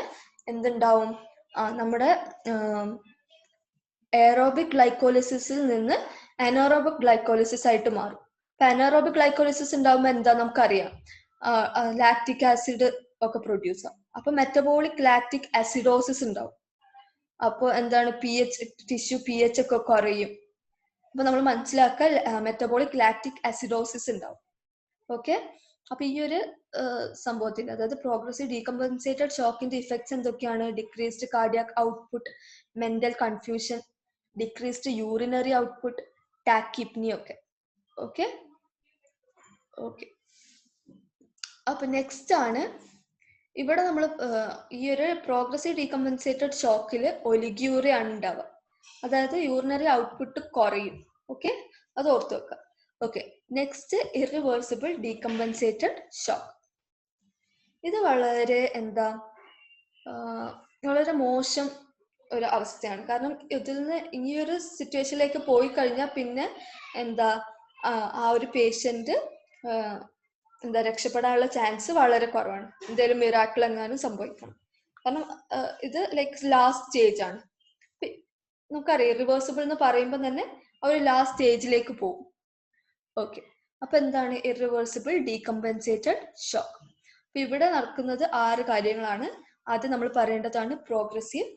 എന്തുണ്ടാവും, നമ്മുടെ എയറോബിക് ഗ്ലൈക്കോളിസിസിൽ നിന്ന് അനോറോബിക് ഗ്ലൈക്കോളിസിസ് ആയിട്ട് മാറും. അനറോബിക് ഗ്ലൈക്കോളിസിസ് ഉണ്ടാകുമ്പോൾ എന്താ നമുക്കറിയാം, ലാക്റ്റിക് ആസിഡ് ഒക്കെ പ്രൊഡ്യൂസ് ആവും. അപ്പൊ മെറ്റബോളിക് ലാക്റ്റിക് ആസിഡോസിസ് ഉണ്ടാവും. അപ്പോൾ എന്താണ് ടിഷ്യൂ പി എച്ച് ഒക്കെ കുറയും. അപ്പൊ നമ്മൾ മനസ്സിലാക്കുക മെറ്റബോളിക് ലാക്റ്റിക് ആസിഡോസിസ് ഉണ്ടാവും. ഓക്കെ, അപ്പൊ ഈ ഒരു സംഭവത്തിൽ, അതായത് പ്രോഗ്രസീവ് ഡീകമ്പൻസേറ്റഡ് ഷോക്കിന്റെ ഇഫക്ട്സ് എന്തൊക്കെയാണ്? Decreased cardiac output, mental confusion, decreased urinary output, tachypnea ഒക്കെ. ഓക്കെ ഓക്കെ അപ്പൊ നെക്സ്റ്റ് ആണ്, ഇവിടെ നമ്മൾ ഈ ഒരു പ്രോഗ്രസീവ് ഡീകമ്പൻസേറ്റഡ് ഷോക്കിൽ ഒലിഗ്യൂറിയ ആണ് ഉണ്ടാവുക, അതായത് യൂറിനറി ഔട്ട്പുട്ട് കുറയും. ഓക്കെ, അത് ഓർത്ത് വെക്കുക. Okay, next irreversible decompensated shock. ഇത് വളരെ വളരെ മോശം ഒരു അവസ്ഥയാണ്. കാരണം ഇതിൽ നിന്ന് ഈ ഒരു സിറ്റുവേഷനിലേക്ക് പോയി കഴിഞ്ഞാൽ പിന്നെ ആ ഒരു പേഷ്യന്റ് രക്ഷപ്പെടാനുള്ള ചാൻസ് വളരെ കുറവാണ്. എന്തെങ്കിലും മിറാക്കിൾ എങ്ങാനും സംഭവിക്കണം. കാരണം ഇത് ലൈക്ക് ലാസ്റ്റ് സ്റ്റേജ് ആണ്. നമുക്കറിയാം റിവേഴ്സിബിൾ എന്ന് പറയുമ്പോൾ തന്നെ ഒരു ലാസ്റ്റ് സ്റ്റേജിലേക്ക് പോകും. ഓക്കെ, അപ്പൊ എന്താണ് ഇറിവേഴ്സിബിൾ ഡീകമ്പൻസേറ്റഡ് ഷോക്ക്? അപ്പൊ ഇവിടെ നടക്കുന്നത് 6 കാര്യങ്ങളാണ്. ആദ്യം നമ്മൾ പറയേണ്ടതാണ് പ്രോഗ്രസീവ്